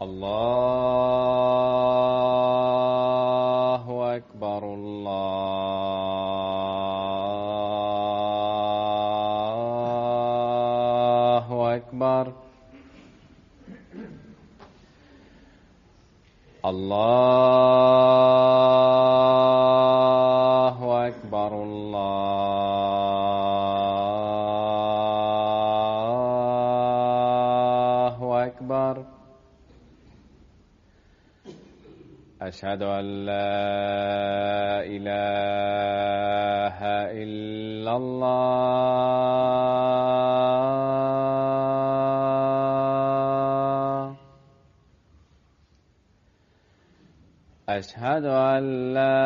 الله أكبر الله أكبر الله أكبر الله أكبر. أشهد أن لا إله إلا الله. أشهد أن لا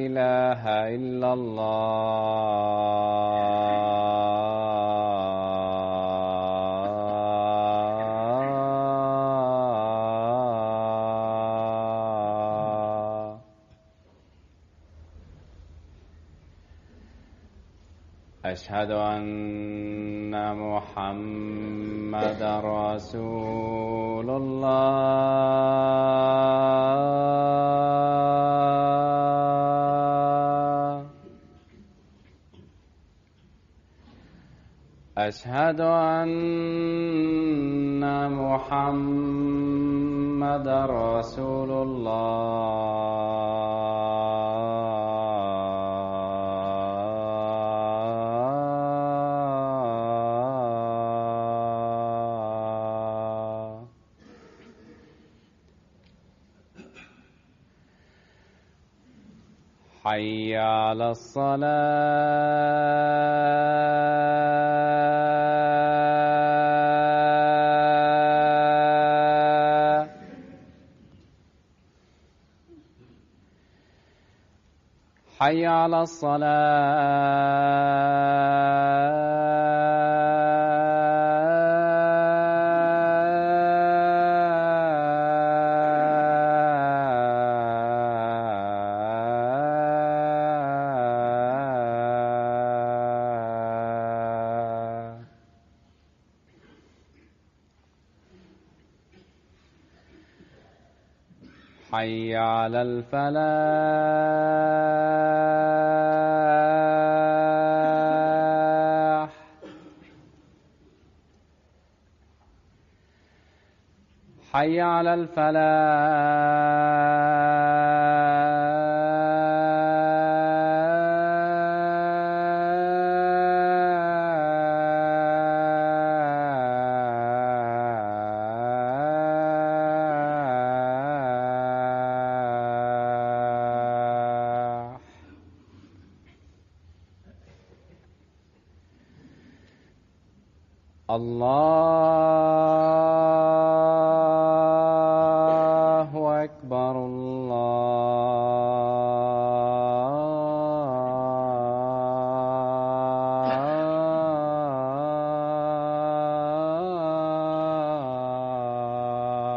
إله إلا الله. أشهد أن محمدا رسول الله. أشهد أن محمدا رسول الله. حي على الصلاة. حي على الصلاة. حي على الفلاح. حي على الفلاح. الله أكبر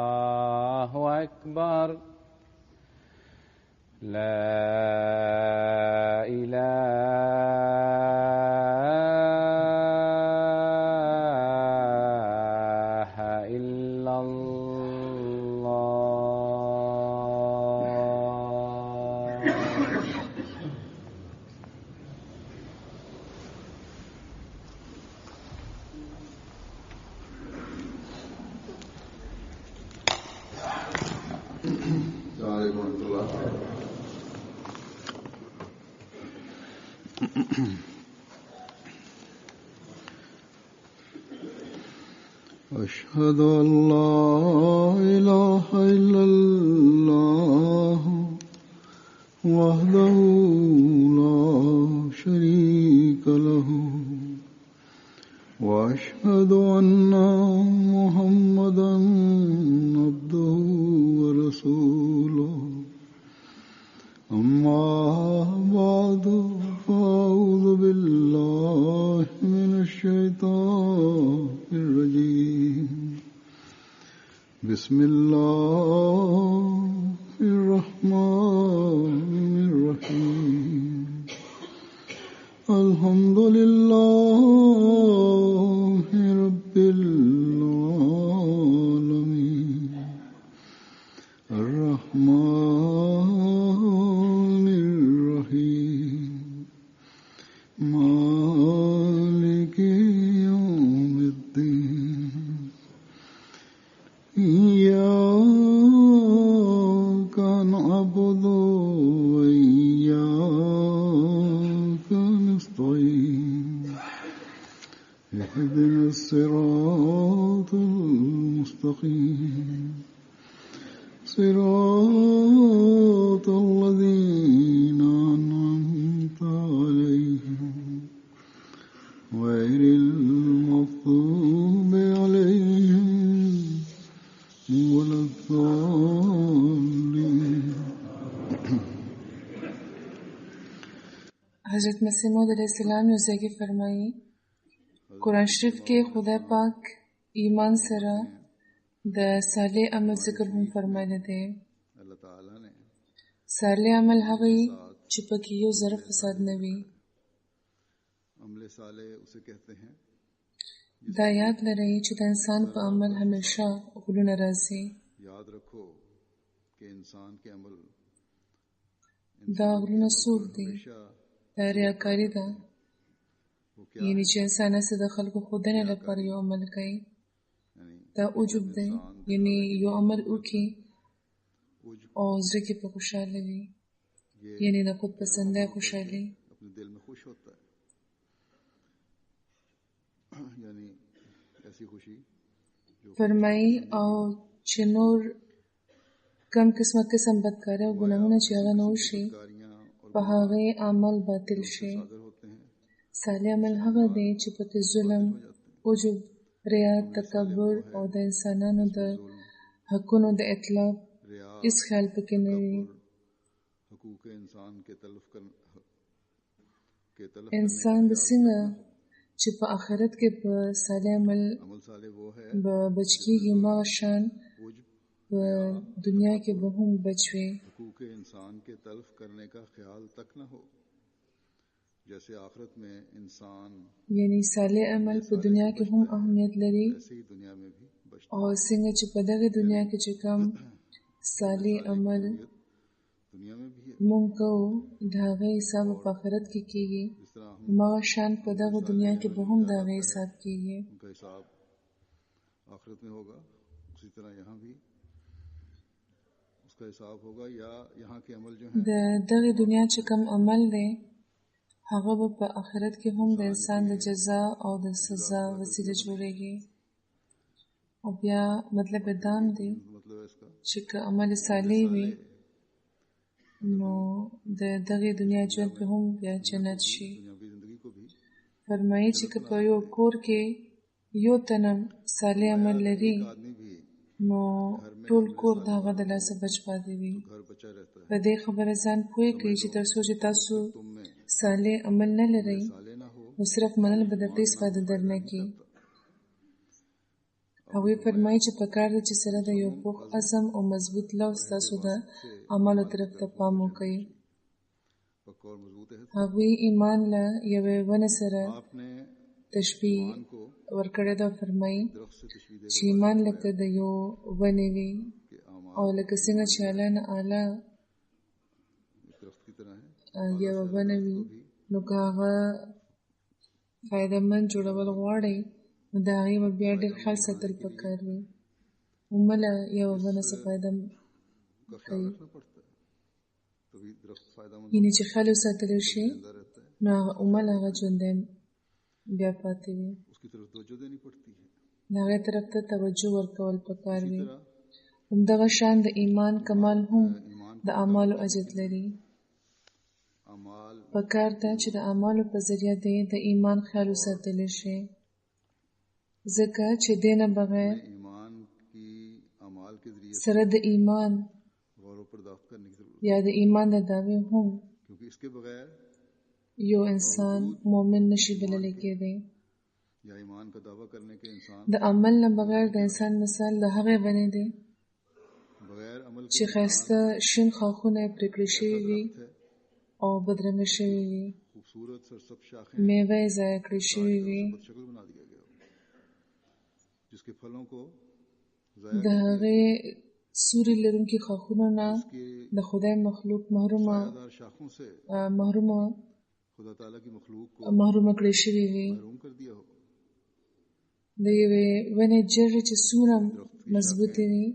الله أكبر. لا إله إلا الله. السلام عليكم ورحمة الله. أشهد أن لا إله إلا الله وحده لا شريك له وأشهد أن محمدا عبده ورسوله. أما بعد فأعوذ بالله من الشيطان الرجيم. بسم الله الرحمن الرحيم. الحمد لله رب العالمين إياك نعبد وإياك نستعين اهدنا الصراط المستقيم صراط الذين أنعمت عليهم غير المغضوب عليهم ولا الضالين. حضرت مسیح موعود علیہ السلام یو ځای کې فرمایي قرآن شریف کې خدای پاک ایمان سره د صالح عمل ذکر هم فرمایلی دی. صالح عمل هغه وي چې پکې یو ذره فساد نه وي. دا یاد لرئ چې د انسان په عمل همیشه غلونه راځي. دا غلونه څوک دي؟ دا ریاکاري ده، یعنی چې انسان هسې د خلکو ښودنې لپاره یو عمل کوي. دا عجب دی، یعنی یو عمل وکړي او زړه کې په خوشحاله وي، یعنی د خود پسندۍ خوشحالي. فرمایي او چې نور کم قسم بدکارۍ او ګناهونه چې هغه نه وشي په هغې عمل باطل شي. صالح عمل هغه دی چې پکې ظلم، عجب، ریا، تکبر او د انسانانو د حقونو د اطلاق هیڅ خیال پکې نه وي. انسان به څنګه چې په آخرت کې په صالح عمل به بچ کېږي، هماغه شان په دنیا کې به هم بچ وي. یعنی صالح عمل په دنیا کې هم اهمیت لري، او څنګه چې په دغه دنیا کې چې کوم صالح عمل مونږ کوو د هغې حساب په آخرت کې کېږي، هماغه شان په دغه دنیا کې به هم د هغې حساب کېږي. د دغه دنیا چې کوم عمل دی هغه به په آخرت کې هم د انسان د جزا او د سزا وسیله جوړېږي. او بیا مطلب دا هم دی چې که عمل صالح وي نو د دغه دنیا ژوند په هم بیا جنت شي. فرمایي چې که په یو کور کې یو تنم صالح عمل لري نو ټول کور د هغه د لاسه بچ پاتې وي. په دې خبره ځان پوه کړئ چې تر څو چې تاسو صالح عمل نه لرئ نو صرف منل به درته هېڅ فایده در نه کړي. هغوی فرمایي چې پکار ده چې سره د یو پوخ عزم او مضبوط لوز تاسو د اعمالو طرف ته پام وکړئ. هغوی ایمان له یوې ونې سره تشبیه ورکړې ده. فرمایي چې ایمان لکه د یو ونې وي او لکه څنګه چې اعلی نه اعلی یوه ونه وي نو که هغه فایده مند جوړول غواړئ نو د هغې به بیا ډېر خیال ساتل پکار وي. عمله یوه ونه څه فایده کوي، یعنې چې خیال وساتلی شي نو هغه عمل هغه ژوندی بیا پاتې وي. د هغې طرف ته توجه ورکول پکار وي. همدغه شان د ایمان کمال هم د اعمالو اجر لري. پکار ده چې د اعمالو په ذریعه د ایمان خیال وساتلی شي، ځکه چې دې نه بغیر سره د ایمان یا د ایمان د دعوې هم یو انسان مؤمن نشي بللی کېدی. د عمل نه بغیر د انسان مثال د هغې ونې دی چې ښایسته شین خاښونه یې پرې کړي شوي وي او بدرنګه شوي وي، میوه یې ضایع کړې شوي وي. د هغې سوري لرونکي خاښونو نه د خدای مخلوق محرومه کړې شوي وي. د یوې ونې جرې چې څومره مضبوطې وي،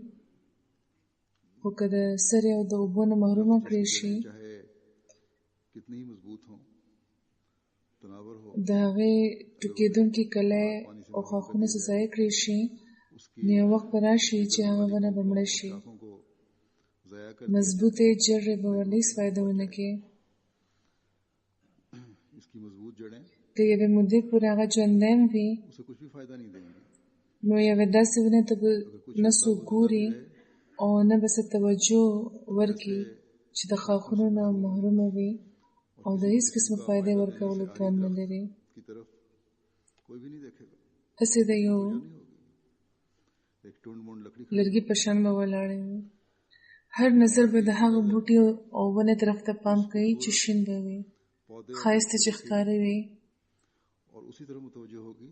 خو که د سرې او د اوبو نه محرومه کړی شي، चाहे कितनी ही मजबूत हो तनावर हो د هغې ټوکېدونکي کلی او ښاخونه چې ضایع کړی شي، نو یو وخت به راشي چې هغه ونه به مړه شي. शाखों को ज़ाया कर مضبوطې جړې به ورله هېڅ فایده ونه کړي. इसकी मजबूत जड़ें که یوې مودې پورې هغه ژوندی هم وي، उसे कुछ भी फायदा नहीं देंगी. نو یوې داسې ونې ته به نه څوک ګوري او نه به څه توجه ورکړي چې د ښاخونو نه محرومه وي او د هېڅ قسمه فایدې ورکولو توان نه لري. की तरफ कोई भी नहीं देखेगा. هسې د یو एक टूंड मूंड लकड़ी لرګي په شان به ولاړې وي. هر نظر به د هغه بوټي او ونې طرف ته پام کوي چې شین به وي، पौधे ښایسته چې ښکاره وي. और उसी तरह मुतवज्जो होगी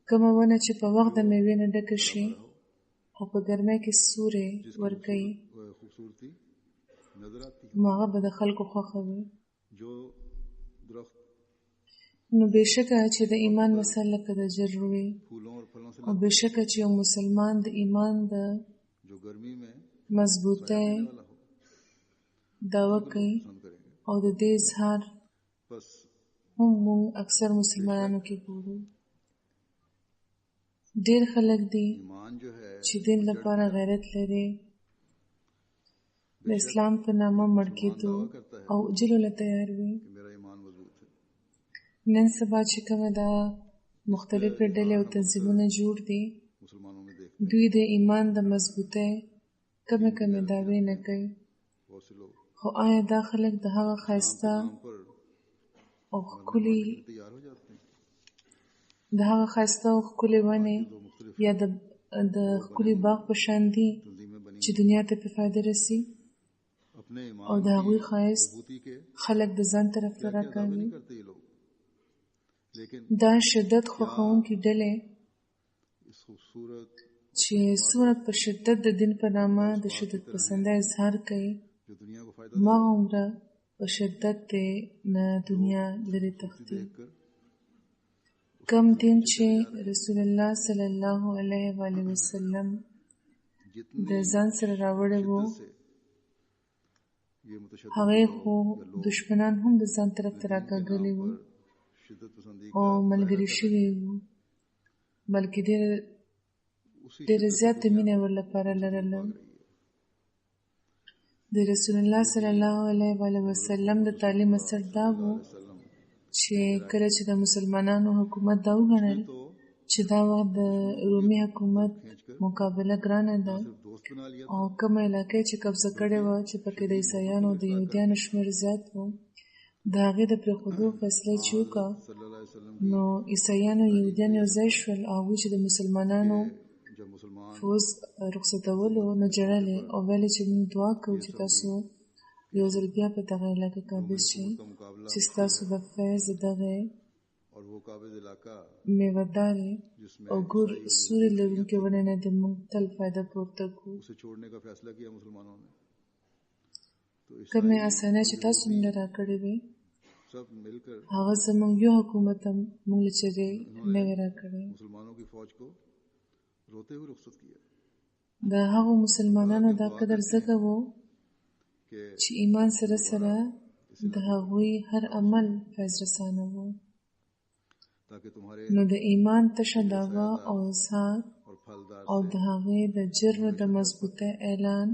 کومه ونه چې په وخت د میوې نه ډکه شي او په ګرمۍ کې سورې ورکوي، वह खूबसूरती नजर आती है. نو هغه به د خلکو خوښه وي. जो दरख्त نو بېشکه چې د ایمان مثال لکه د جرو وي، फूलों और फलों से او بېشکه چې یو مسلمان د ایمان د जो गर्मी में مضبوطۍ वाला हो دعوه کوي पसंद करेंगे. او د دې اظهار बस هم موږ اکثر مسلمانانو کې ګورو. ډېر خلک دي ईमान जो है چې دین لپاره غیرت لري، د اسلام په نامه مړ کېدو او اجلو له تیار وي. कि मेरा ईमान मजबूत है. نن سبا چې کومه دا مختلفې ډلې او تنظیمونه جوړ دي، मुसलमानों में देख دوی د ایمان د مضبوطۍ کمې دعوې نه کوي. बहुत से लोग خو آیا دا خلک د هغه ښایسته नाम पर او ښکلي तैयार हो जाते हैं. د هغه ښایسته او ښکلي ونې जो मुख्तलिफ یا د ښکلي باغ په شان دي तंजीमें बनी چې دنیا ته په فایده رسي، अपने او ईमान د هغوی ښایست मजबूती के خلک د ځان طرف ته क्या दावे راکاږي. नहीं करते ये लोग. लेकिन دا شدت خوښونکي ډلې इस खूबसूरत چې څومره په شدت د دین په نامه د شدت پسندۍ اظهار کوي، जो दुनिया को फायदा ما عمره په شدت دې نه دنیا لري تختی. देकर کم دین چې رسول الله صلی الله علیه و آله وسلم जितनी د ځان سره راوړی وو، से ये मुतशद्दिद هغه خو دشمنان هم د ځان طرف ته راکاږلي وو शिद्दत पसंदी او ملګري شوي وو، بلکې ډېره زیاته مینه ورلپاره لرله. د رسول الله صلی الله علیه و آله وسلم د تعلیم اثر دا وو چې کله چې د مسلمانانو حکومت دا وګڼل چې دا وخت د رومي حکومت مقابله ګرانه ده दोस्त बना लिया. او کومه علاقه چې قبضه کړې وه چې پکې د عیسایانو او د یهودیانو شمېر زیات و، د هغې د پرېښودو فیصله چې وکړه، सल्लल्लाहु अलैहि वसल्लम نو عیسایانو او یهودیان یو ځای شول او هغوی چې د مسلمانانو जब मुसलमान فوز رخصتولو نو ژړلې او ویلې چې موږ دعا کوو چې تاسو یو ځل بیا په دغه علاقه قابض شئ का मुकाबला چې ستاسو د فیض دغه और वो काबिज इलाका میوه‌دارې जिसमें او ګور سوري لرونکې ونې نه د موږ تل فایده پورته کړو. उसे छोड़ने का फैसला किया मुसलमानों ने. तो इस کومې اسانۍ چې تاسو موږ له راکړې وي، सब मिलकर هغه زموږ یو حکومت هم موږ له چرې نه وي راکړی. मुसलमानों की फौज को रोते हुए रुखसत किया د هغو مسلمانانو دا قدر ځکه و कि چې ایمان سره سره د هغوی هر عمل فیض رسانه و. ताकि तुम्हारे نو د ایمان تشه دعوه او اظهار और फलदार او د هغې د جرم د مضبوطۍ اعلان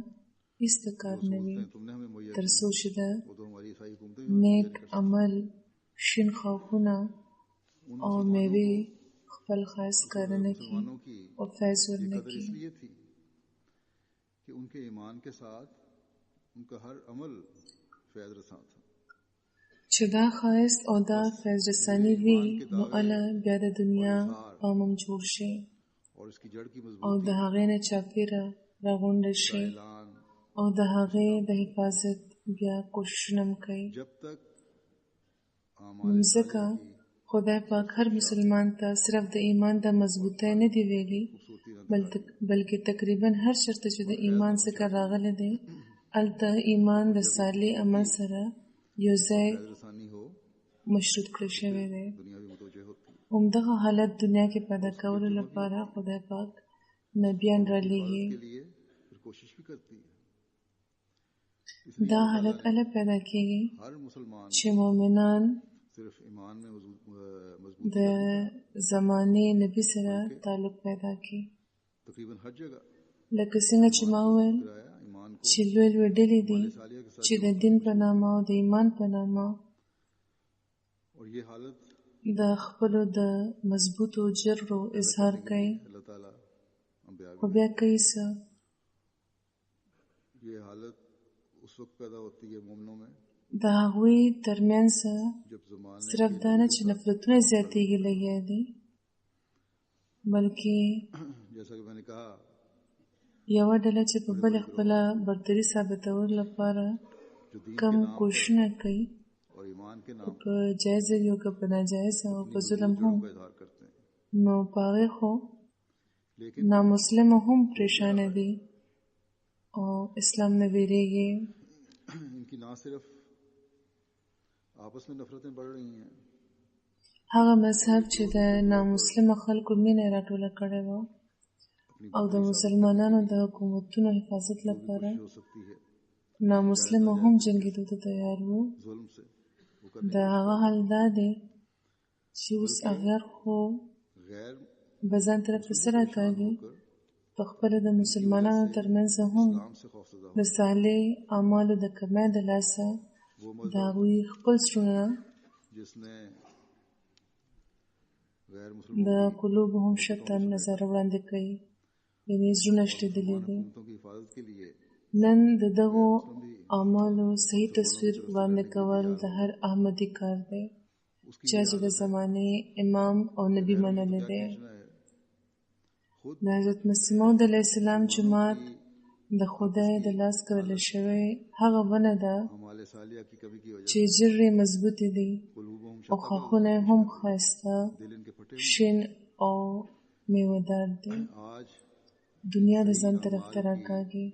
هیڅ د کار نه وي، तुमने हमें मुहैया تر څو چې د वो तो हमारी ईसाई हुकूमतें نیک عمل شین خواهونه او میوې خپل خاص کارونه کی मुसलमानों की او فیض ये ورنه कदर کی. इसलिए थी कि उनके ईमान के साथ उनका हर अमल फैज रसां था. چې دا ښایست او دا فیض رساني وي، نو اله بیا د دنیا پامم جوړ شي और इसकी जड़ की او मजबूती د هغې نه چاپېره راغونډه شي ऐलान او د هغې د حفاظت بیا کوششونه هم کوي. जब तक نو ځکه خدای پاک هر مسلمان ته صرف د ایمان د مضبوطۍ نه دی ویلي، بلکې تقریبا هر چېرته چې د ایمان ذکر راغلی دی، هلته ایمان د صالح عمل سره یو ځای फैज रसानी हो مشروط کړی شوی دی. दुनिया भी मुतवज्जह होती है. همدغه حالت دنیا کې پیدا کولو لپاره خدای پاک نبیان را لېږي. के लिए फिर कोशिश भी करती है। دا حالت اله پیدا کېږي हर मुसलमान چې مؤمنان सिर्फ ईमान में मजबूत د زمانې نبی سره تعلق پیدا کړي. तकरीबन हर जगह لکه څنګه چې ما وویل कराया ईमान को چې لوی لوی ډلې دي सालिया के साथ چې د دین په نامه او د ایمان په نامه और ये हालत د خپلو د مضبوطو جرو اظهار کوي، अल्लाह ताला अंबिया خو بیا کوي څه؟ ये हालत उस वक्त पैदा होती है मोमिनों में د هغوی ترمنځ जब ज़माने صرف دا نه چې نفرتونه زیاتېږي لګیا دي، بلکې जैसा कि मैंने कहा یوه ډله چې په بل خپله برتري ثابتولو لپاره जो दीन کم کوششونه کوي، और ईमान के नाम په جایزه وي او که په ناجایزه او په ظلم هم، का इजहार करते हैं, نو په هغې خو लेकिन نامسلمه هم پریشانه دي او اسلام نه ویریږي. इनकी ना सिर्फ आपस में नफरतें बढ़ रही हैं هغه مذهب چې د نامسلمه خلکو مینه راټوله کړې وه او د مسلمانانو د حکومتونو حفاظت لپاره हो सकती है نامسلمه هم جنګېدو ته تیار وو. जुल्म से वो د هغه حال دا دی چې اوس اغیار خو गैर به ځان طرف ته څه راکاږي، په خپله د مسلمانانو ترمنځ هم इस्लाम से खौफजदा د صالح اعمالو د کمۍ د لاسه د هغوی خپل زړونه जिसने गैर د मुसलमानों قلوبو هم شته نظر وړاندې کوي، یعنې زړونه شلېدلي دي. हुकूमतों की हिफाजत के लिए نن د دغو اعمالو صحیح تصویر وړاندې کول د هر احمدي کار دی چې د زمانې امام او نبی منلی دی. खुद د حضرت مسیح موعود علیه السلام جماعت د خدای د لاس کړل شوی هغه ونه ده हमारे सालिया की कमी की वजह چې جرې مضبوطې دي कुलूबहुम او خاخونه هم ښایسته दिल इनके फटे شین او میوه‌دار دي. आज دنیا د ځان طرف ته راکاږي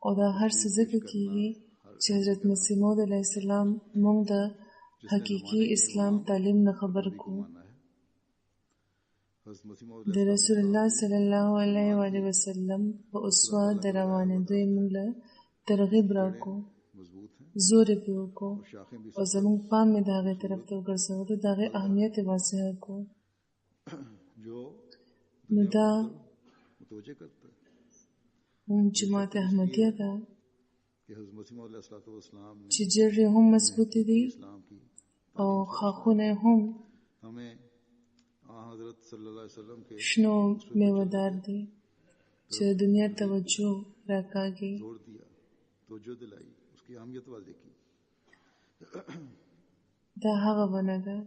او دا هر څه ځکه کېږي چې حضرت مسیح موعود علیه السلام موږ د حقیقي اسلام تعلیم نه خبر کو. माना है हज़रत मसीह मौद د رسول الله صلی الله علیه و آله وسلم په اسوه د روانېدو یې موږ له ترغیب راکړو، मजबूत हैं زور یې پرې وکړو शाखें भी او زموږ پام یې د هغې طرف ته وګرځولو، د هغې اهمیت یې واضح کړو. जो نو دا मुतवज्जे करता है هم جماعت احمدیه ده कि हज़रत मसीह मौद अलैहिस्सलाम ने چې جرې هم مضبوطې دي इस्लाम की او خاخونه هم हमें हज़रत सल्लल्लाहु अलैहि वसल्लम के شنو میوه‌دار دي چې د دنیا توجه راکاږي. जोर दिया तवज्जो दिलाई उसकी अहमियत वाज़ेह की دا هغه ونه ده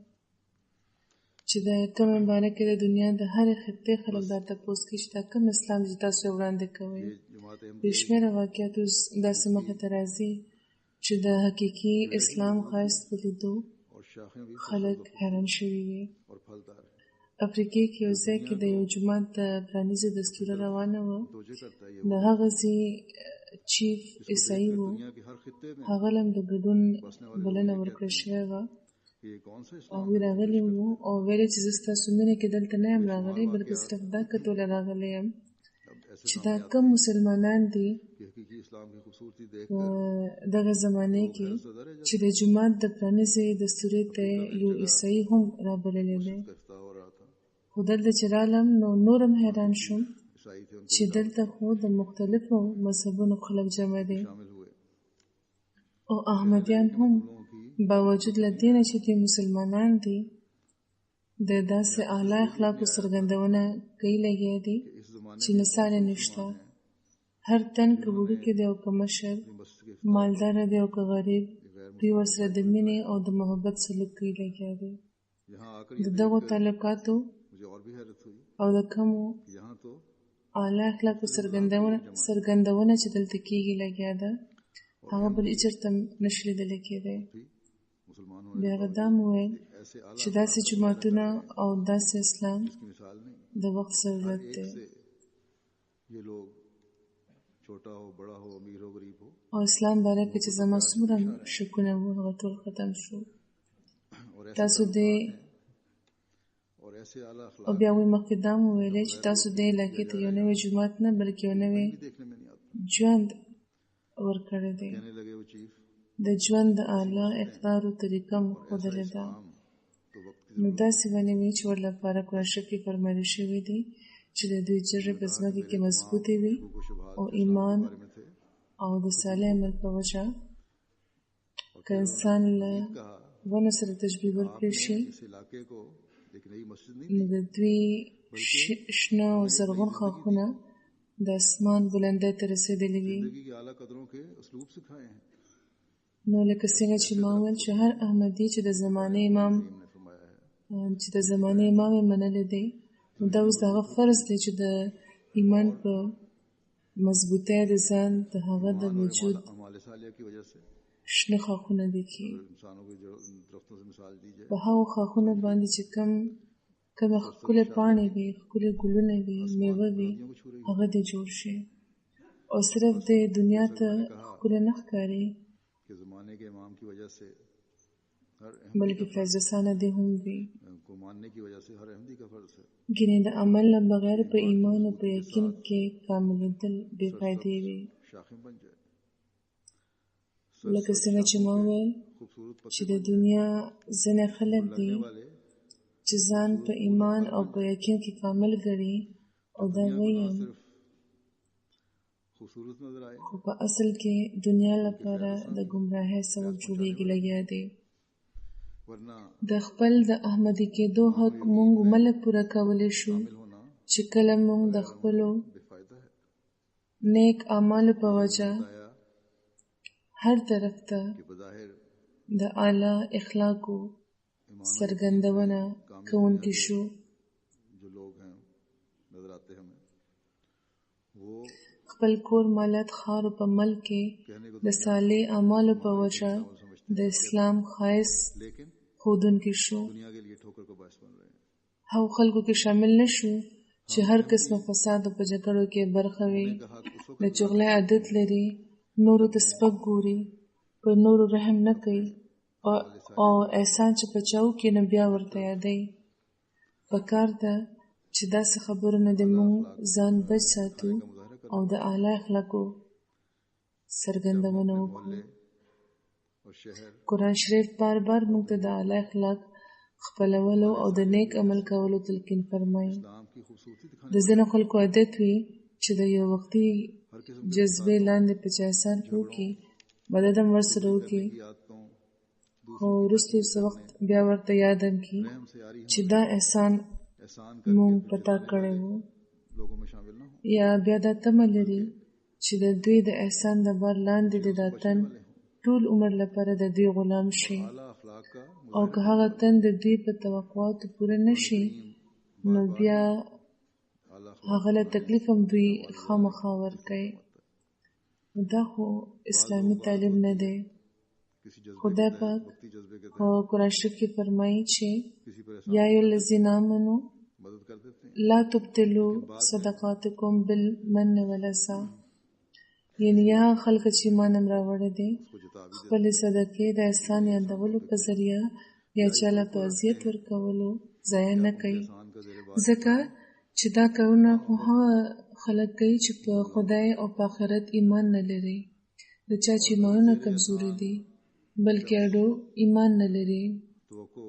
چې د ایتم مبارکې د دنیا د هرې خطې خلک دا تپوس کوي چې دا کوم اسلام چې تاسو یې وړاندې کوئ. ये जमात अहमद بې شمېره واقعات اوس داسې مخې ته راځي چې د حقیقي اسلام ښایست په لیدو और शाखें भी خلک حیران شوي وي. और फलदार है افریقې کې یو ځای کې د یو جومات د پرانیزې دستوره روانه وه. तवज्जो करता है ये د هغه ځای چیف عیسائی و، दुनिया के हर खित्ते में هغه له هم د ګډون بلنه ورکړل شوې وه. कि ये कौन सा इस्लाम هغوی راغلي وو او ویل چې زه ستاسو مینه کې دلته نه یم راغلی، بلکې صرف دا کتوله راغلی یم अब ऐसे چې دا کم مسلمانان دي कि हकीकी इस्लाम की खूबसूरती देख په دغه زمانه کې چې د جومات د پرانیزې دستورې ته یو عیسائی هم رابللی دی. करता हो रहा था خو دلته چې رالم نو نورم حیران شوم ईसाई थे उनको چې دلته خو د مختلفو مذهبونو خلک جمع دي शामिल हुए او احمدیان هم लोगों की باوجود له دې نه چې دوی مسلمانان دي د داسې اعلی اخلاقو څرګندونه کوي لګیا دي इस जमाने چې مثال یې نشته. هر تن که وړوکی دی او که مشر، मस्जिद مالدار دی او که غریب، دوی ورسره د مینې او د محبت سلوک کوي لګیا دي. यहाँ आकर د دغو تعلقاتو मुझे और भी हैरत हुई او د کمو कि यहाँ तो اعلی اخلاقو څرګندونه چې دلته کېږي لګیا ده، هغه بل هېڅ چېرته نشي لیدلی کېدی. भी मुसलमान بیا هغه دا مو ویل ऐसे आला چې داسې جوماتونه او داسې اسلام की मिसाल नहीं د وخت ضرورت دی से ये लोग छोटा हो बड़ा हो अमीर हो गरीब हो او اسلام باره کې چې زما څومره شکونه وو هغه ټول ختم شو. और ऐसे تاسو دې और ऐसे आला او अखलाक بیا وی مخکې دا مو ویلې چې تاسو دې علاقې ته یو نوی جومات نه بلکې یو نوی भी देखने में नहीं आता. ژوند ورکړی دی कहने लगे वो चीफ د ژوند د اعلی اقدارو طریقه مو ښودلې ده तो वक्त की نو داسې ونې وي چې ورلپاره قرآن شریف کې فرمایل شوي دي چې د دوی جرې په ځمکې کې مضبوطې وي او ایمان बारे में थे. او د صالح عمل په وجه که انسان له कहा ونو سره تشبیه ورکړی شي इस इलाके को एक नई मस्जिद नहीं نو د دوی شنه او زرغون ښاخونه د اسمان بلندۍ ته رسېدلي وي जिंदगी के आला कदरों के उसलूब सिखाए हैं. نو لکه څنګه چې ما وویل چې هر احمدي چې د زمانې امام ने फरमाया है چې د زمانې امام یې منلی دی نو دا اوس د هغه فرض دی چې د ایمان په مضبوطۍ د ځان د هغه د وجود हमारे सालिया की वजह से شنه ښاخونه دي کې इंसानों के जो درختوں से मिसाल दी जाए په هغو ښاخونه باندې چې کومه ښکلې پاڼې وي ښکلې ګلونه وي میوه وي هغه دې جوړ شي او صرف د دنیا ته ښکلې نه ښکاري कि ज़माने के इमाम की वजह से हर بلکې فیض رسانه دې هم وي को मानने की वजह से हर अहमदी का फर्ज है. ګینې د عمل نه بغیر په ایمان او په یقین کې کاملېدل بې فایدې وي शाखिम बन जाए. لکه څنګه چې ما وویل खूबसूरत چې د دنیا ځینې خلک دي वाले چې ځان په ایمان او په یقین کې کامل ګڼي او دا وایي सिर्फ खूबसूरत नजर आए خو په اصل کې دنیا لپاره د ګمراهۍ سبب جوړېږي لګیا دی वरना د خپل د احمدي کېدو حق مونږ مله پوره کولی شو होना چې کله مونږ د خپلو बेफायदा है. نیک اعمالو په وجه आया هر طرف ته कि बज़ाहिर د اعلی اخلاقو څرګندونه کوونکي شو जो लोग हैं नजर आते हैं हमें वो خپل کور مالت خار په ملک کې कहने को د صالح اعمالو په وجه د اسلام خاص लेकिन ښودونکي شو दुनिया के लिए ठोकर का बायस बन रहे हैं. هغو خلکو کې شامل نشو چې هر قسمه فساد او په جګړو کې برخه وي कहा कि उस د چغلۍ عادت لري نورو ته سپک ګوري په نورو رحم نه کوي او احسان چې په چاو کې نه بیا ورته یادوي پکار ده چې داسې خبرو نه د مونږ ځان بچ ساتو او د اعلی اخلاقو څرګندونه وکړو और शहर قرآن شریف بار بار موږ ته د اعلی اخلاق خپلولو او د نیک عمل کولو تلقین فرمایي इस्लाम की खूबसूरती दिखाने د ځینو خلکو عادت وي چې د یو وختي جذبې لاندې په چا احسان وکړي مدد هم ورسره وکړي की आदतों خو وروسته څه وخت بیا ورته یاد هم کړي रहम से यारी چې دا احسان एहसान مونږ پتا کړی و लोगों में शामिल न हो. یا بیا دا تمه لري چې د دوی د احسان د بار لاندې د دا تن ټول عمر لپاره د دوی غلام شي आला अखलाक का او که هغه تن د دوی په توقعاتو پوره نشي نو بیا आला هغه له تکلیف هم دوی خامخا ورکوي نو دا خو اسلامي تعلیم نه دی किसी जज्बे خدای پاک वक्ती जज्बे के په قرآن شریف کې فرمایي چې किसी पर یا ایو الذین آمنوا मदद कर देते हैं. لا تبتلوا صدقاتکم بالمن والعزا یعنی یا خلک چې ایمان هم راوړی دی उसको जता भी خپل صدقې د احسان یادولو په ذریعه یا چاله په اذیت ورکولو ضایع نه کوي एहसान का जेर बार ځکه چې دا کارونه خو هغه خلک کوي چې په خدای او په آخرت ایمان نه لري د چا چې ایمانونه کمزوري دي بلکې اډو ایمان نه لري तवक्को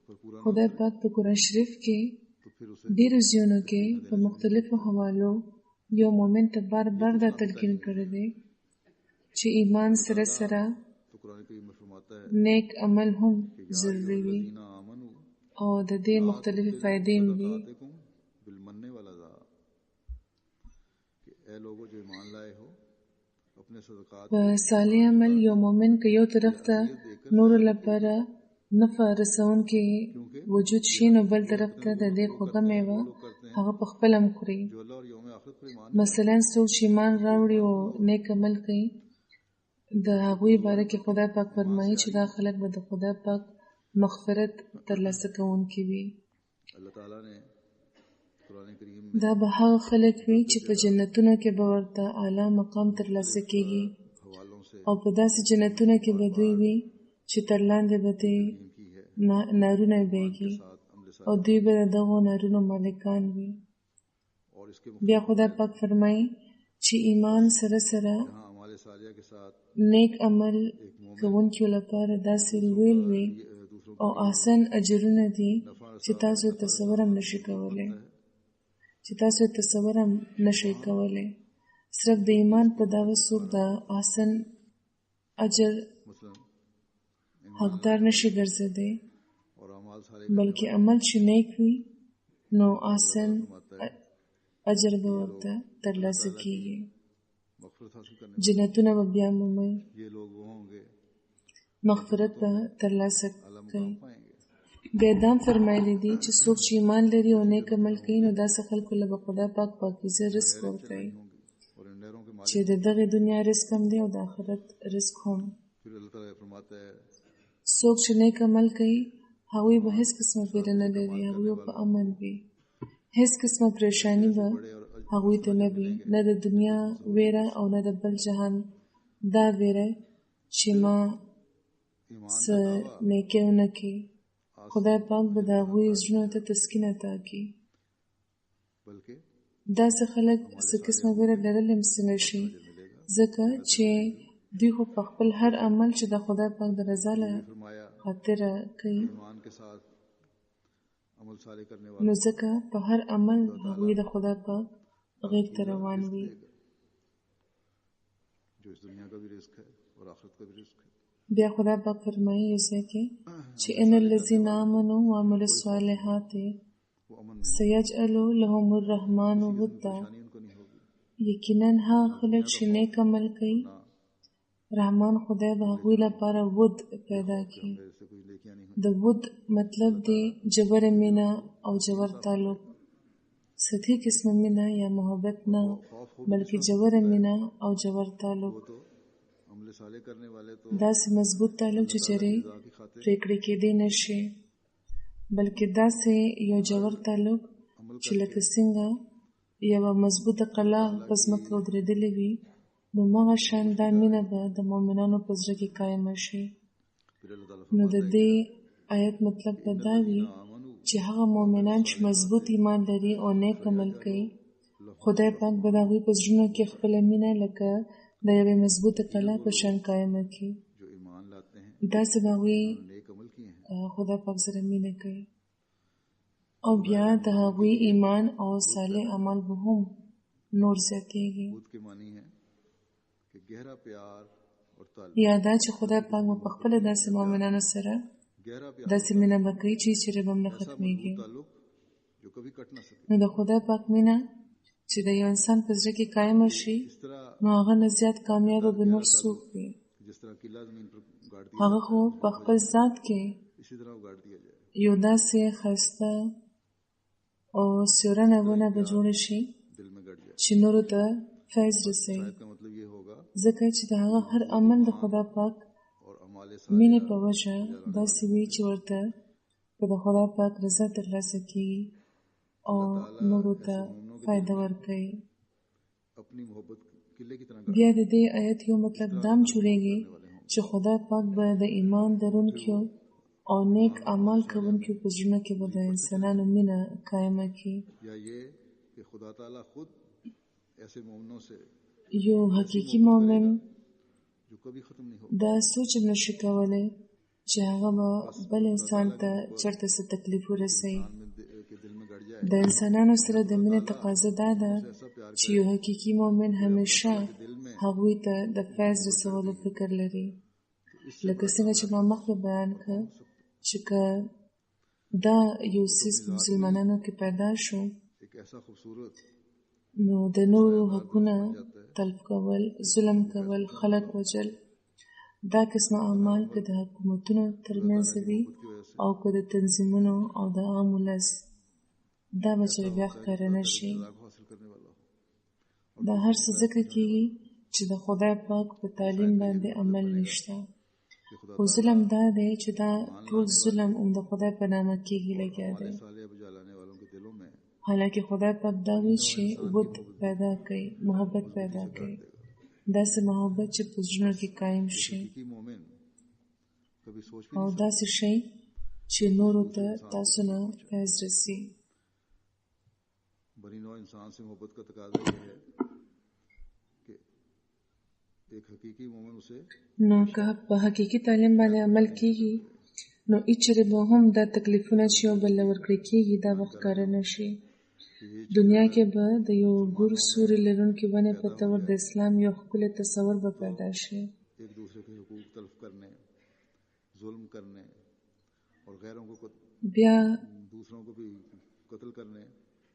पर पूरा خدای پاک په قرآن شریف کې तो फिर उसे ډیرو ځایونو کې په مختلفو حوالو یو مومن ته بار بار دا تلقین کړی دی چې ایمان سره سره तो कुरान करीम में फरमाता है نیک عمل هم ضروري وي दीना आमनु او د दे مختلفې فائدې هم دي आतेकुम बिलमन्ने वाला दा कि ए लोगो जो ईमान लाए हो अपने सदकात په صالح عمل یو مومن که یو طرف ته نورو لپاره نفع رسونکي وجود شي نو بل طرف ته د دې خوږه میوه هغه په خپل هم خوري जो अल्लाह और यौम आखिरत पर ईमान مثلا څوک چې ایمان راوړي او نیک عمل کوي د هغوی باره کې خدای پاک فرمایي چې دا خلک به د خدای پاک مغفرت ترلاسه کوونکي وي अल्लाह ताला ने कुरान करीम دا به هغه خلک وي چې په جنتونو کې به ورته اعلی مقام ترلاسه کیږي हवालों से او په داسې جنتونو کې به دوی وي چې تر لاندې به دې की है نارونه بهږي साथ अमल او دوی به د دغو نارونو مالکان وي. और इसके بیا خدای پاک فرمایي چې ایمان سره سره जहाँ अमाल सालिया के साथ نیک عمل کوونکو لپاره داسې ویل وي दूसरों او آسان اجرونه دي چې تاسو تصور هم نشئ کولی، صرف د ایمان په دغه څوک د آسان اجر مثلا حقدار نشي ګرځېدی، और अमाल सालिया بلکې عمل چې نیک وي نو آسان اجر به ورته ترلاسه کیږي. मगफरत हासिल करने جنتونه به بیا مومي، ये लोग वो होंगे مغفرت به ترلاسه کوي. पाएंगे بیا دا هم فرمایلی دي چې څوک چې ایمان لري او نیک عمل کوي نو داسې خلکو له به خدای پاک پاکیزه رزق ورکوي और इन नहरों के چې د دغې دنیا رزق هم دی او د آخرت رزق هم. फिर अल्लाह ताला फरमाता है څوک چې نیک عمل کوي هغوی به هیڅ قسمه بیره نه لري، هغوی به په امن وي، هیڅ قسمه پریشانی به هغوی ته نه وي، نه د دنیا ویره او نه د بل جهان دا ویره چې ما څه نیکي ونه کړي. خدای پاک به د هغوی زړونو ته تسکین عطا کړي. बल्कि داسې خلک څه قسمه ویره لرلی هم څه نشي، ځکه چې دوی خو په خپل هر عمل چې د خدای پاک د رضا له फरमाया خاطره کوي ईमान के साथ अमल साले करने نو वाला ځکه په هر عمل هغوی د خدای پاک غیږ ته روان وي. जो इस दुनिया का भी रिस्क है और आखिरत का भी रिस्क है بیا خدای پاک فرمایي یو ځای کې چې ان الذين آمنوا وعملوا الصالحات वो अमन سيجعل لهم الرحمن ودا. परेशानी उनको नहीं होगी یقینا هغه خلک چې نیک عمل کوي رحمان خدای به هغوی لپاره ود پیدا کړي. मेरे से कुछ लेकियां नहीं د ود مطلب دی جبر مینا او جبر تعلق، سطحی قسم مینا یا محبت نه بلکې جبر مینا او جبر تعلق. वो तो अमल साले करने वाले तो داسې مضبوط تعلق چې چېرې खुदा की खातिर پرېکړې کېدی نشي، بلکې داسې یو جوړ تعلق چې لکه څنګه یوه مضبوطه قلعه په ځمکه ودرېدلې وي نو همغه شان دا مینه به د مؤمنانو په زړه کې قایمه شي. फिर अल्लाह ताला نو د دې آیت مطلب به دا وي چې هغه مؤمنان چې مضبوط ایمان لري او نیک عمل کوي خدای پاک به د هغوی په زړونو کې خپله مینه لکه د یوې مضبوطه قلعه په شان قایمه کړي. जो ईमान लाते हैं داسې به هغوی नेक अमल किए हैं خدای پاک سره مینه کوي او بیا د هغوی ایمان او صالح عمل به هم نور زیاتېږي. खुद के मानी है कि गहरा प्यार और ताल्लुक یا دا چې خدای پاک به په خپله داسې مؤمنانو سره गहरा प्यार داسې مینه به کوي چې چېرې به هم نه ऐसा ختمېږي. मजबूत ताल्लुक जो कभी कट ना सके نو د خدای پاک مینه چې د یو انسان په زړه کې قایمه شي इस तरह نو هغه نه زیات کامیابه به نور څوک وي. जिस तरह किला जमीन पर गाड़ दिया هغه خو په خپل ذات کې इसी तरह वो गाड़ दिया जाए یو داسې ښایسته او سیورنه ونه به جوړه شي दिल में गड़ जाए چې نورو ته فیض رسوي، शायद का मतलब ये होगा ځکه چې د هغه هر عمل د خدای پاک और अमाल مینې په وجه داسې وي چې ورته په د خدای پاک رضا ترلاسه کېږي او نورو ته فایده ورکوي. अपनी मोहब्बत किले की तरह بیا د دې آیت یو مطلب دام جوړېږي چې خدای پاک به د ایمان درونکو او نیک عمل کوونکو په زړونو کې به د انسانانو مینه قایمه کړي. या ये कि खुदा ताला खुद ऐसे मोमिनों से یو حقیقي مؤمن जो कभी ख़त्म नहीं हो دا سوچ هم نشي کولی چې هغه به بل انسان ته چېرته څه تکلیف ورسوي. के दिल में गड़ जाए د انسانانو سره د مینې تقاضا دا ده ऐसा प्यार چې یو حقیقي مؤمن همیشه هغوی ته د فیض رسولو فکر لري. لکه څنګه چې ما مخکې بیان کړ چې که دا یو څیز په مسلمانانو کې پیدا شو एक ऐसा खूबसूरत نو د نورو حقونه تلف کول، ظلم کول، خلک وژل، دا قسمه اعمال که د حکومتونو ترمنځ وي او که د تنظیمونو او د عام ولس دا به چې بیا ښکاره نه شي. को हासिल करने वाला हो دا هر څه ذکر کېږي چې د خدای پاک په تعلیم باندې عمل نشته. خو ظلم دا دی چې دا ټول ظلم هم د خدای په نامه کېږي لګیا دی. साले बजा लाने वालों के दिलों में حالانکه خدای پاک دا وایي چې ود پیدا کوي، محبت پیدا کوي، داسې محبت چې په زړونو کې قایم شي की मोमिन कभी सोच भी او داسې شی چې نورو ته تاسو نه فیض رسي. बनी नौ इंसान से मोहब्बत का तकाजा यह है कि एक हकीकी मोमिन उसे نو که په حقیقي تعلیم باندې عمل کیږي نو اچره به هم دا تکلیفونه چې یو بل ورکړي کیږي دا به ښکاره نشي. دنیا کې به د یو ګور سوري لرونکي ونې په تور د اسلام یو ښکلی تصور به پیدا شي. एक दूसरे के हुकूक तल्फ करने, जुल्म करने और गैरों को بیا दूसरों को भी कत्ल करने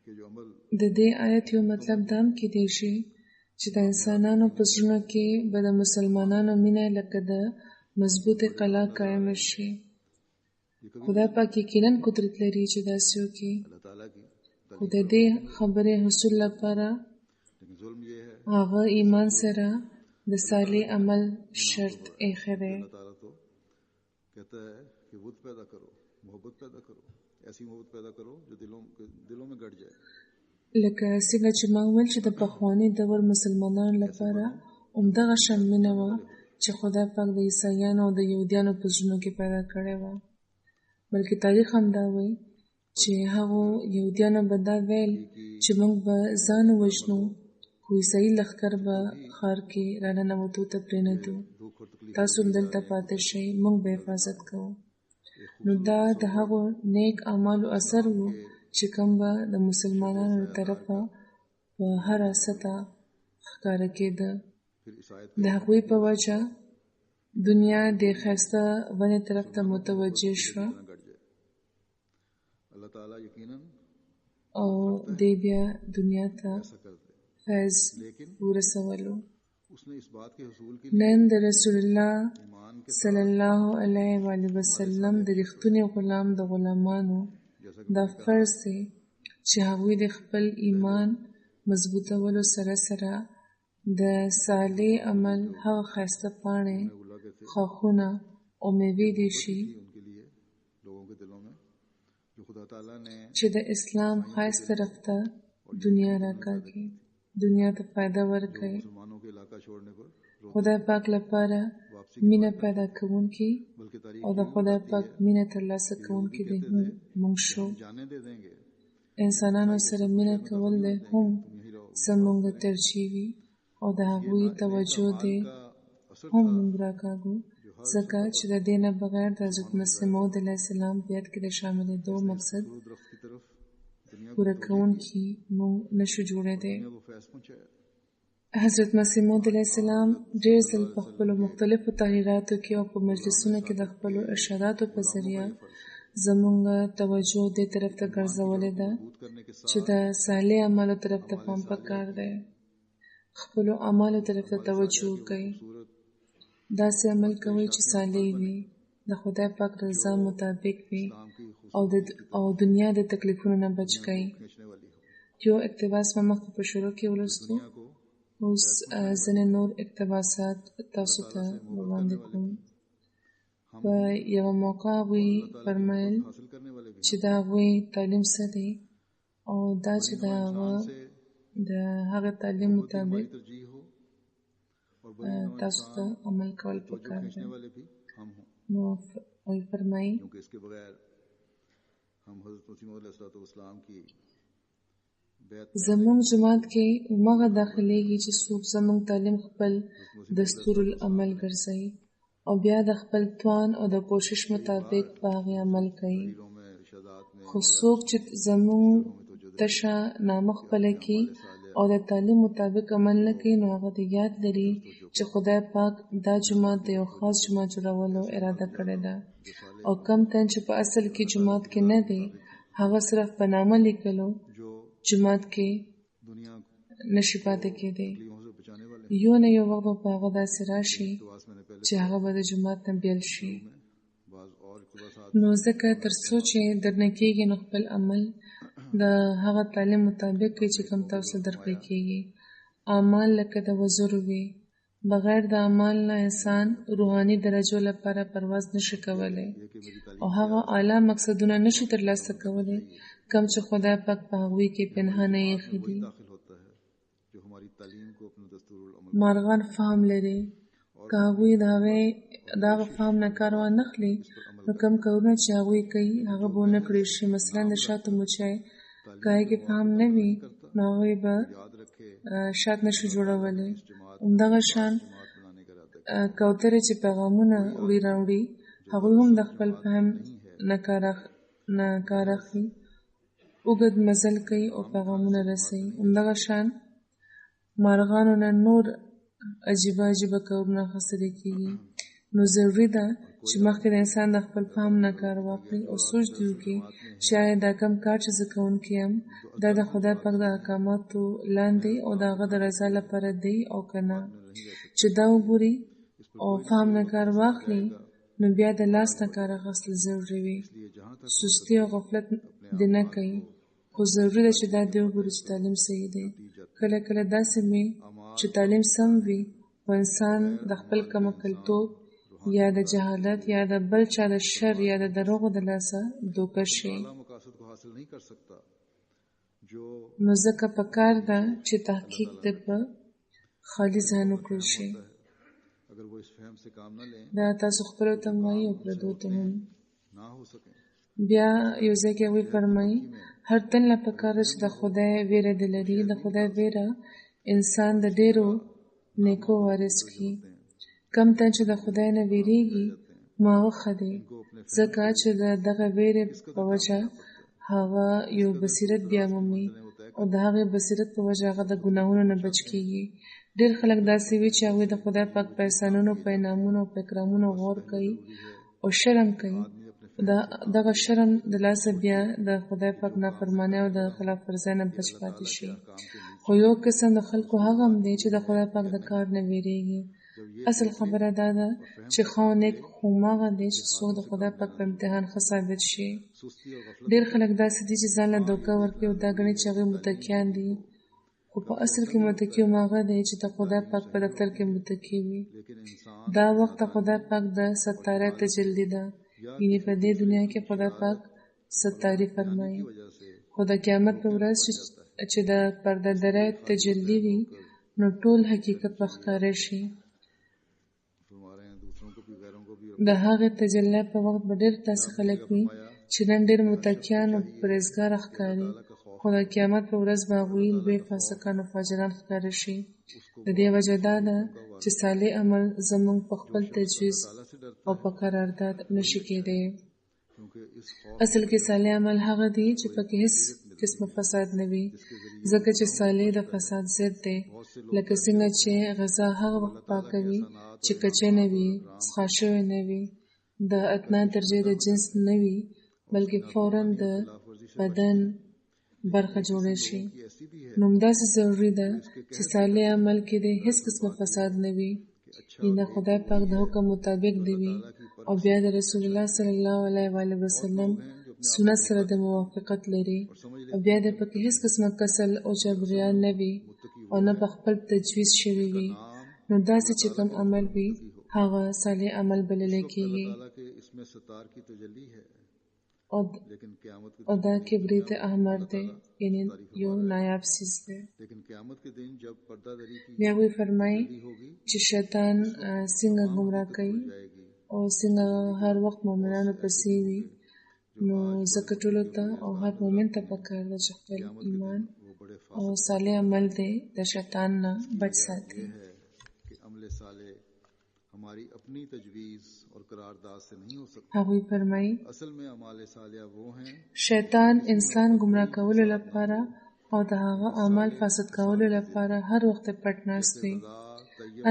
के जो अमल د دې آیت یو مطلب دا هم کیدای شي چې د انسانانو په زړونو کې به د مسلمانانو مینه لکه د مضبوطې قلا قایم شي. خدا پاک یقینا قدرت لري چې داسې وکړي، अल्लाह ताला की خو د دې خبرې حصول لپاره लेकिन जुल्म ये है هغه ایمان سره د صالح عمل شرط ایښی دی. अल्लाह ताला तो कहता है कि वुद पैदा करो, मोहब्बत पैदा करो, ऐसी मोहब्बत पैदा करो जो दिलों में गड़ जाए. لکه څنګه چې ما وویل چې د پخواني دور مسلمانانو لپاره همدغه شان مینه وه چې خدای پاک د عیسایانو او د یهودیانو په زړونو کې پیدا کړې وه. بلکې تاریخ هم دا وایي چې هغو یهودیانو به دا ویل چې موږ به ځان ووژنو خو عیسایي لښکر به ښار کې راننوتو ته پرېنږدو، تاسو دلته پاتې شئ، موږ به حفاظت کوو. نو دا د هغو نیک اعمالو اثر و چې کوم به د مسلمانانو له طرفه په هره سطح ښکاره کېده. फिर इस आयत د هغوی په وجه دنیا د ښایسته ونې طرف ته متوجه شوه में गड़ जाए. अल्लाह ताला यकीनन او دی بیا دنیا ته ऐसा कर दे, فیض लेकिन ورسولو. उसने इस बात के हुसूल के نن د رسول الله ईमान के صلی الله علیه و آله وسلم د رښتوني غلام د غلامانو जैसा دا فرض دی چې هغوی د خپل ایمان مضبوطولو سره سره د صالح عمل هغه ښایسته پاڼې उल्लाह कहते خاخونه او میوې دي شي हैं उनके लिए लोगों के दिलों में जो खुदा ताला ने چې د اسلام خاص طرف ته دنیا راکاږي، دنیا ته فایده ورکړي. मुसलमानों के इलाका छोड़ने पर خدای پاک لپاره مینه پیدا کوونکی बल्कि तारीख او د خدای پاک مینه ترلاسه کوونکی د موږ شو. जाने दे देंगे انسانانو سره مینه کول د هم زموږ ترجیح وي او د هغوی توجه دې असर هم موږ راکاږو، ځکه چې د دې نه بغیر د حضرت مسیح موعود علیه السلام بیعت کې د شاملېدو مقصد درخت की तरफ दुनिया پوره کوونکي موږ نشو جوړېدی. को फैज पहुंचाया. حضرت مسیح موعود علیه السلام ډېر ځل په خپلو مختلفو تحریراتو کې او په مجلسونو کې د خپلو ارشاداتو په ذریعه زموږ توجه دې طرف ته ګرځولې ده करने के چې د صالح اعمالو طرف ته پام پکار دی، خپلو اعمالو طرف ته توجه وکړئ، داسې عمل کوئ چې صالح وي، د خدای پاک رضا مطابق وي او دنیا د تکلیفونو نه بچ کړئ. खींचने वाली हो. یو اقتباس ما مخکې په شروع کې ولوستو، اوس ځینې نور اقتباسات تاسو ته وړاندې کوم. په یوه موقع هغوی فرمایل हासिल करने वाले भी چې د هغوی تعلیم څه دی او دا چې د هغه د هغه تعلیم مطابق तरजीह हो और تاسو ته عمل کول پکار دی. खींचने वाले भी हम हों, نو فرمایي क्योंकि इसके बगैर हम हज़रत मसीह मौऊद अलैहिस्सलाम की बैत زموږ جماعت کې همغه داخليږي چې څوک زموږ تعلیم خپل دستور العمل ګرځوي او بیا د خپل توان او د کوشش مطابق په هغې عمل کوي. में इरशादात में خو څوک چې زموږ تشه نامه خپله کړي او د تعلیم مطابق عمل نه کوي نو هغه دې یاد لري چې خدای پاک دا جماعت د یو خاص جماعت جوړولو اراده کړې ده او کم تن چې په اصل کې جماعت کې نه دی هغه صرف په نامه لیکلو जो جماعت کې दुनिया نشي پاتې کېدی. तकलीफों से बचाने वाले یو نه یو وخت به په هغه داسې راشي इक़्तिबास मैंने पहले چې هغه به د جماعت نه بیل شي. में बाज़ और इक़्तिबासात نو ځکه تر څو چې درنه کېږي نو خپل عمل د هغه تعلیم مطابق کوي چې کوم تاسو درکړی کېږي. اعمال لکه د وزر وي، بغیر د اعمال نه انسان روحاني درجو لپاره پرواز نشي کولی او هغه اعلی مقصدونه نشي ترلاسه کولی کوم چې خدای پاک په هغوی کې پنهانه ایښي دي. दाखिल होता है जो हमारी तालीम को अपने दस्तूरुल अमल مارغان فهم لري که هغوی د هغې د هغه فهم نه کار وانخلي نو کم کارونه چې هغوی کوي هغه به ونه کړی شي. مثلا د شاتو مچۍ که هغې کې فهم نه وي نو هغوی به شات نشو جوړولی. همدغه شان کوترې چې پیغامونه وړي راوړي هغوی هم د خپل فهم نه کار اخلي، اوږد مزل کوي او پیغامونه رسوي. همدغه شان مارغانو نه نور عجیبه کارونه اخیستل کېږي. نو ضروري ده چې مخکې د انسان د خپل فهم نه کار واخلي او سوچ دې وکړي چې آیا دا کم کار چې زه کوونکی یم دا د خدای پاک د احکاماتو لاندې او د هغه د رضا لپاره دی او که نه. چې دا وګوري او فهم نه کار واخلي نو بیا د لاس نه کار اخیستل ضروري وي. سستي او غفلت دې نه کوي، خو ضروري ده چې دا دې وګوري چې تعلیم صحیح دی. کله داسې وي چې تعلیم سم وي او انسان د خپل کمعقلتوب یا د جهالت یا د بل چا د شر یا د دروغو د لاسه دوکه شي. نو ځکه پکار ده چې تحقیق دې په خالي ذهن وکړل شي. دا تاسو خپلو ته هم وایي او پردو ته هم. بیا یو ځای کې هغوی فرمایي هر تن له پکار ده چې د خدای ویره دې لري. د خدای ویره انسان د ډېرو نیکو وارث کړي. کم تن چې د خدای نه ویریږي نو هغه ښه دی، ځکه چې د دغه ویرې په وجه هغه یو بصیرت بیا مومي او د هغې بصیرت په وجه هغه د ګناهونو نه بچ کېږي. ډېر خلک داسې وي چې هغوی د خدای پاک په احسانونو، په انعامونو او په اکرامونو غور کوي او شرم کوي. دغه شرم د لاسه بیا د خدای پاک نافرمانۍ او د خلاف ورزۍ نه بچ پاتې شي. خو یو قسم د خلکو هغه هم دی چې د خدای پاک د کار نه ویریږي. اصل خبره دا ده چې ښه او نیک هماغه دی چې څوک د خدای پاک په امتحان ښه ثابت شي. ډېر خلک داسې دي چې ځان له دوکه ورکوي او دا ګڼي چې هغوی متکیان دي، خو په اصل کې متکي هماغه دی چې د خدای پاک په دفتر کې متکي وي. دا وخت د خدای پاک د ستارۍ تجلی ده، یعنې په دې دنیا کې خدای پاک ستاري فرمایي. خو د قیامت په ورځ چې د پرده درۍ تجلی وي نو ټول حقیقت به ښکاره شي. د هغې تجلی په وخت به ډېر داسې خلک وي چې نن ډېر متکیان او پرهیزګاره ښکاري، خو د قیامت په ورځ به هغوی لوی فاسقان او فاجران ښکاره شي. د دې وجه دا ده چې صالح عمل زموږ په خپل تجویز او په قرارداد نشي کېدی. اصل کې صالح عمل هغه دی چې پکې هیڅ قسمه فساد نه وي، ځکه چې صالح د فساد ضد دی. لکه څنګه چې غذا هغه وخت پاکه وي چې کچه نه وي، څښا شوې نه وي، د ادنا درجې د جنس نه وي، بلکې فوراً د بدن برخه جوړه شي. نو همداسې ضروري ده چې صالح عمل کې د هیڅ قسمه فساد نه وي، یعنې خدای پاک د حکم مطابق دی وي او بیا د رسول الله صلی الله علیه وسلم سنت سره د موافقت لري او بیا د پکې هیڅ قسمه کسل او جبریان نه وي او نه په خپل تجویز شوي وي. نو داسې چې کوم عمل وي هغه صالح عمل بللی کېږي او دا کبریت احمر دی، یعنی یو نایاب سیز دی. بیا وی فرمایي چې شیطان څنګه ګمراه کوي او څنګه هر وخت مؤمنانو پسې وي. نو ځکه ټولو ته او هر مؤمن ته پکار ده چې خپل ایمان او صالح عمل دی د شیطان نه بچ ساتي. हमारी अपनी तजवीज़ और करारदाद से नहीं हो सकता. هغوی فرمایي असल में अमाल सालिया वो हैं شیطان انسان گمراه کولو لپاره او د هغه اعمال فاسد کولو لپاره هر وخت پټ ناست وي،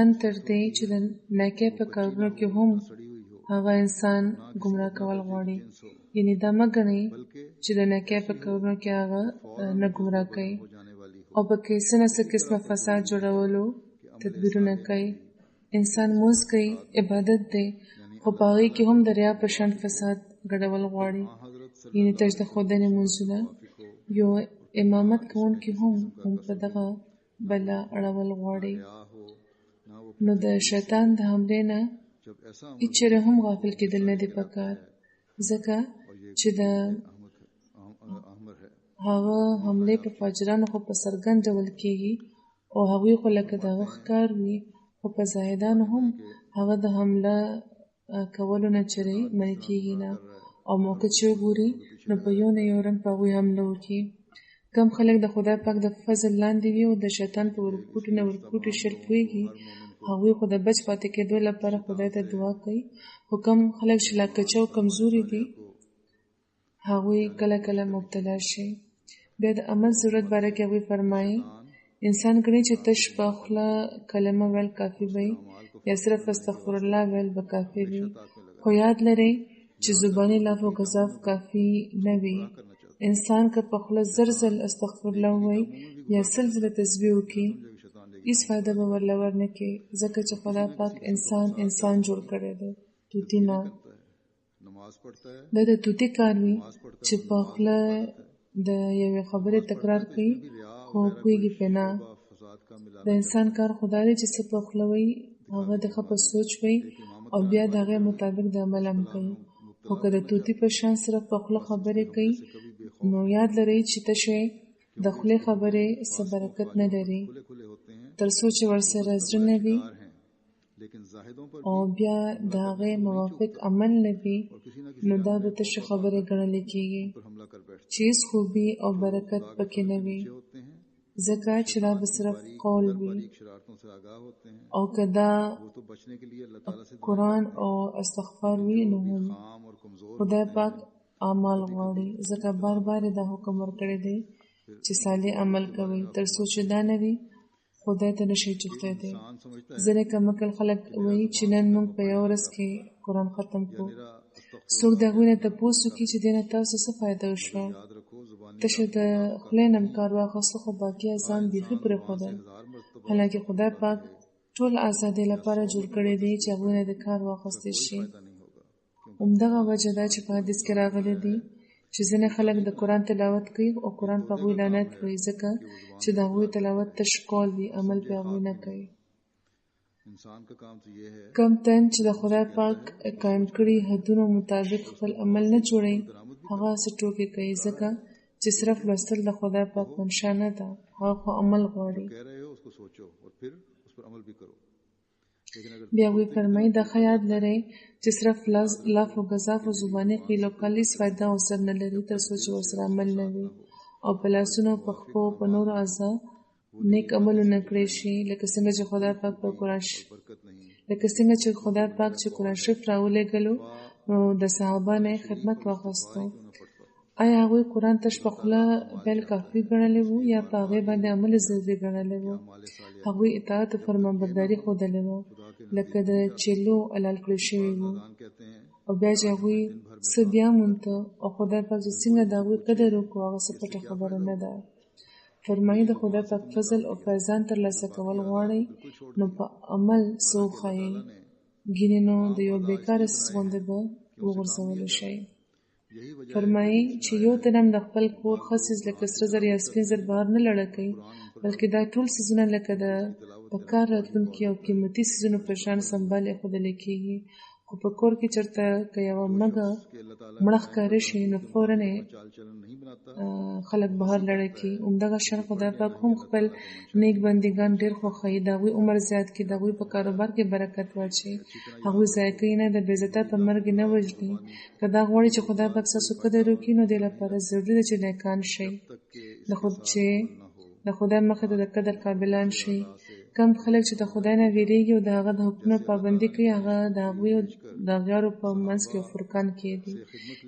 ان تر دې چې د نیکۍ په کارونو کې هم هغه انسان گمراه کول غواړي. یعنی دا مه ګڼئ چې د نیکۍ په کارونو کې هغه نه گمراه کوي او پکې څه نه څه قسمه فساد جوړولو تدبیرونه کوي. انسان مونځ کوي، عبادت دی، خو په هغې کې هم د ریا په شان فساد ګډول غواړي. یعنې تش د ښودنې مونځونه یو امامت کوونکي هم په دغه بلا اړول غواړي. نو د شیطان د حملې نه هېڅ چېرې هم غافل کېدل نه دي پکار، ځکه چې د هغه حملې په فاجرانو خو په څرګند ډول کېږي او هغوی خو لکه د هغه ښکار وي، خو په زاهدانو هم هغه د حمله کولو نه چرې منې کېږي نه، او موقع چې وګوري نو په یو نه یو رنګ په هغوی حمله وکړي. کم خلک د خدای پاک د فضل لاندې وي او د شیطان په ورکوټي نه ورکوټي شل پوهېږي، هغوی خو د بچ پاتې کېدو لپاره خدای ته دعا کوي. خو کم خلک چې لا کچه او کمزوري دي هغوی کله کله مبتلا شي. بیا د عمل ضرورت باره کې هغوی فرمایي انسان ګڼي چې تش په خوله کلمه ویل کافي وي یا صرف استغفر الله ویل به کافي وي، خو یاد لرئ چې زباني لاف و غذاف کافي نه وي. انسان که په خوله زر ځل استغفر الله ووایي یا سل ځله تسبیح وکړي هیڅ فایده به ورله ورنه کړي، ځکه چې خدای پاک انسان جوړ کړی دی، توتي نه. دا د توتي کار وي چې په خوله د یوې خبرې تکرار کوي خو پوهېږي پرې نه. د انسان کار خدا دی چې څه په خوله وایي هغه د ښه په سوچ وایي او بیا د هغې مطابق د عمل هم کوي. خو که د توتي په شان صرف په خوله خبرې کوي نو یاد لرئ چې تشه د خولې خبرې څه برکت نه لري، تر څو چې ورسره زړه نه وي او بیا د هغې موافق عمل نه وي نو دا د تشې خبرې ګڼلی کېږي چې هېڅ خوبي او برکت پکې نه وي، ځکه چې دا به صرف قول وي. او که دا قرآن او استغفار وي نو هم خدای پاک اعمال غواړي، ځکه بار بار دا حکم ورکړی دی چې صالح عمل کوي. تر څو چې دا نه وي خدای ته نشي چوتلی دی. ځینې کمعقل خلک وایي چې نن موږ په یوه ورځ کې قرآن ختم کړو. څوک د هغوی نه تپوس وکړي چې دې نه تاسو څه فایده وشوه؟ تشه د خولې نه کار واخیسته خو باقي ځان بیخي پرېښودل، حالانکه خدای پاک ټول ازادۍ لپاره جوړ کړی دی چې هغوی نه د کار واخیستی شي. همدغه وجه ده چې په حدیث کې راغلی دی چې ځینې خلک د قرآن تلاوت کوي او قرآن په هغوی لعنت وایي، ځکه چې د هغوی تلاوت تش قول وي، عمل په هغوی نه کوي. کم تن چې د خدای پاک قایم کړي حدونو مطابق خپل عمل نه جوړوي هغه څه ټوکې کوي، ځکه چې صرف لوستل د خدای پاک منشا نه ده، هغه خو عمل غواړي. بیا وی فرمایي دا ښه یاد لرئ چې صرف لاف و غذاف و زباني قیل و قال هېڅ فایده او اثر نه لري تر څو چې ورسره عمل نه وي او په لاسونو په پښو په نورو اعضا نیک عملونه کړی شي، لکه څنګه چې خدای پاک چې قرآن شریف راولېږلو نو د صحابه نه خدمت واخیستو. آیا هغوی قرآن تش په خوله ویل کافي ګڼلی وو یا په هغې باندې عمل ضروري ګڼلی وو؟ هغوی اطاعت او فرمانبرداري ښودلې وه لکه د چیلو حلال کړی شوي وو، او بیا چې هغوی څه بیا مونته او خدای پاک چې څنګه د هغوی قدر وکړو هغه څه پټه خبره نه ده. فرمایي د خدای پاک فضل او فیضان ترلاسه کول غواړئ نو په عمل څه وښایئ، ګینې نو د یو بېکاره څیز غوندې به وغورځولی شئ. فرمایي چې یو تن هم د خپل کور ښه څیز لکه سره زر یا سپین زر بهر نه لړه کوي، بلکې دا ټول څیزونه لکه د په کار راتلونکي او قیمتي څیزونو په شان سنبال ایښودلی کېږي. خو په کور کې چېرته که یوه مړه ښکاره شي نو فوراً خلک بهر لړه کړي. همدغه شان خدای پاک هم خپل نیک بندګان ډېر خوښوي، د هغوی عمر زیات کړي، د هغوی په کاروبار کې برکت واچوي، هغوی ضایع کوي نه، د بېعزته په مرګ نه وژني. که دا غواړي چې خدای پاک ستاسو قدر وکړي نو دې لپاره ضروري ده چې نیکان شئ، د خدای مخې ته د قدر قابلان شئ. کم خلک چې د خدای نه ویریږي او د هغه د حکمونو پابندي کوي هغه د هغوی د اغیارو په منځ کې فرقان کې دي.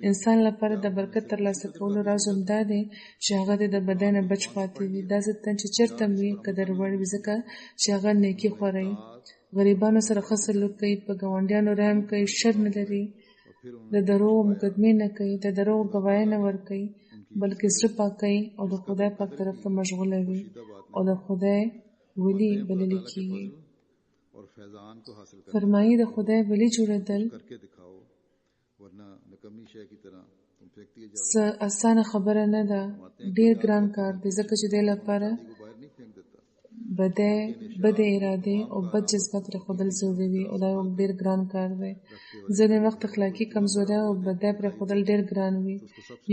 انسان لپاره د برکت ترلاسه کولو راز همدا دی چې هغه د بدن نه بچ پاتې وي. داسې تن چې چېرته هم وي قدر وړ وي، ځکه چې هغه نیکي خوروي، غریبانو سره ښه سلوک کوي، په ګاونډیانو رحم کوي، شر نه لري، د دروغو مقدمې نه کوي، د دروغو ګواهۍ نه ورکوي، بلکې زړه پاکوي او د خدای پاک طرف ته مشغوله وي او د خدای ولی بللی کېږي. فرمایي د خدای ولی جوړېدل څه اسانه خبره نه ده، ډېر ګران کار دی، ځکه چې دې لپاره بدې ارادې او بد جذبات پرېښودل ضروري وي او دا یو ډېر ګران کار دی. ځینې وخت اخلاقي کمزورۍ او بدۍ پرېښودل ډېر ګران وي.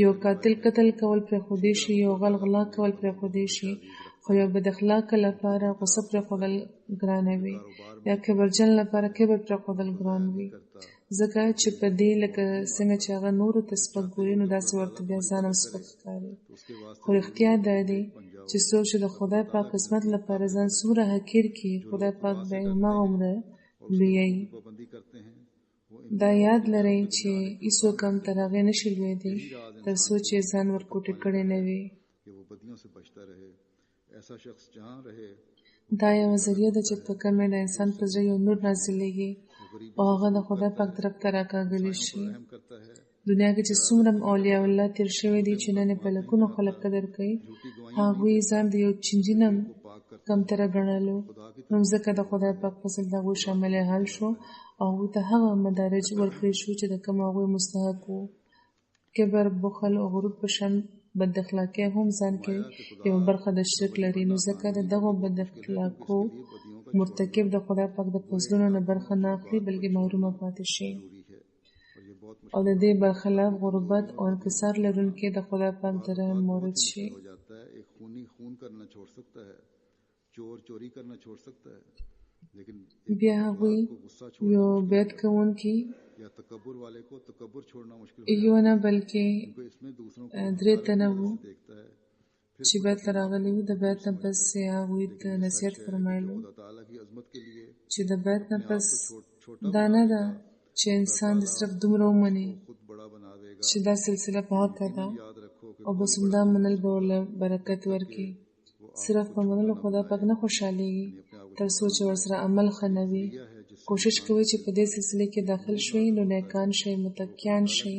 یو قاتل قتل کول پرېښودی شي، یو غل غلا کول پرېښودی شي، خو یو بد اخلاقه لپاره غصه پرېښودل ګرانه وي، یا کبرجن لپاره کبر پرېښودل ګران وي، ځکه چې په دې لکه څنګه چې هغه نورو ته سپک ګوري، نو داسې ورته بیا ځان هم سپک ښکاري. خو رښتیا دا دی چې څوک چې د خدای پاک خدمت لپاره ځان څومره حقیر کړي، خدای پاک به یې هماغومره لویوي. دا یاد لرئ چې هېڅوک هم تر هغې نشي لویېدی تر څو چې ځان ورکوټې کړی نه وي. دا یوه ذریعه ده چې په کومه د انسان په زړه یو نور نازلېږي او هغه د خدای پاک طرف ته راکاږلی شي. دنیا کې چې څومره اولیاء الله تیر شوي دي چې نن یې په لکونو خلک قدر کوي، هغوی ځان د یو چینجي نه کمتره ګڼلو، نو ځکه د خدای پاک فضل د هغوی شامل حل شو او هغوی ته هغه مدارج ورکړی شو چې د کوم هغوی مستحق وو. کبر، بخل او غرور په شان بد اخلاقۍ هم ځان کې یو برخه د شرک لري، نو ځکه د دغو بد اخلاقو مرتکب د خدای پاک د فضلونو نه برخه نه اخلي بلکې محرومه پاتې شي. او د دې برخلاف غربت او انکسار لرونکي د خدای پاک د رحم مورد شي. بیا هغوی یو بیعت کوونکي یو نه بلکې 3 تنه وو چې بیعت ته راغلي وو. د بیعت نه پس هغوی ته نصیحت فرمایلو چې د بیعت نه پس دا نه ده چې انسان د صرف دومره ومني چې دا سلسله په حقه ده او بس همدا منل به ورله برکت ورکړي. صرف په منلو خدای پاک نه خوشحالېږي تر څو چې ورسره عمل ښه نه وي. کوشش کوئ چې په دې سلسله کې داخل شئ، نو نیکان شئ، متقیان شئ،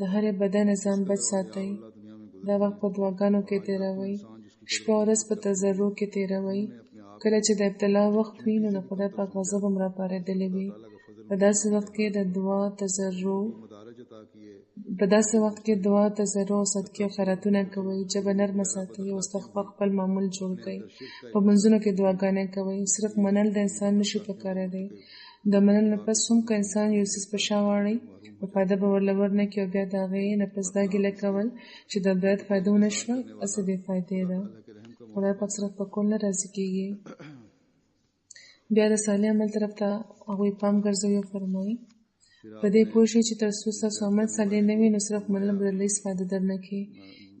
د هرې بدۍ نه ځان بچ ساتئ. دا وخت په دعاګانو کې تېروئ، شپه ورځ په تضرع کې تېروئ. کله چې د ابتلا وخت وي، نو د خدای پاک غضب هم راپارېدلی وي. په داسې وخت کې دعا، تضرع او صدقې او خیراتونه کوئ. ژبه نرمه ساتئ او استغفار خپل معمول جوړ کړئ. په منځونو کې دعاګانې کوئ. صرف منل د انسان نشي پکارېدی. د منل نه پس هم که انسان یو څیز په شا واړوي، په فایده به ورله ورنکړي او بیا د هغې نه پس دا ګیله کول چې د بیعت فایده ونه شوه، هسې بې فایدې ده. خدای پاک صرف په کول نه راضي کېږي. بیا د صالح عمل طرف ته هغوی پام ګرځوي او فرمایي په دې پوه شئ چې تر څو ستاسو عمل صالح نه وي، نو صرف منل به درله هېڅ فایده در نه کړي.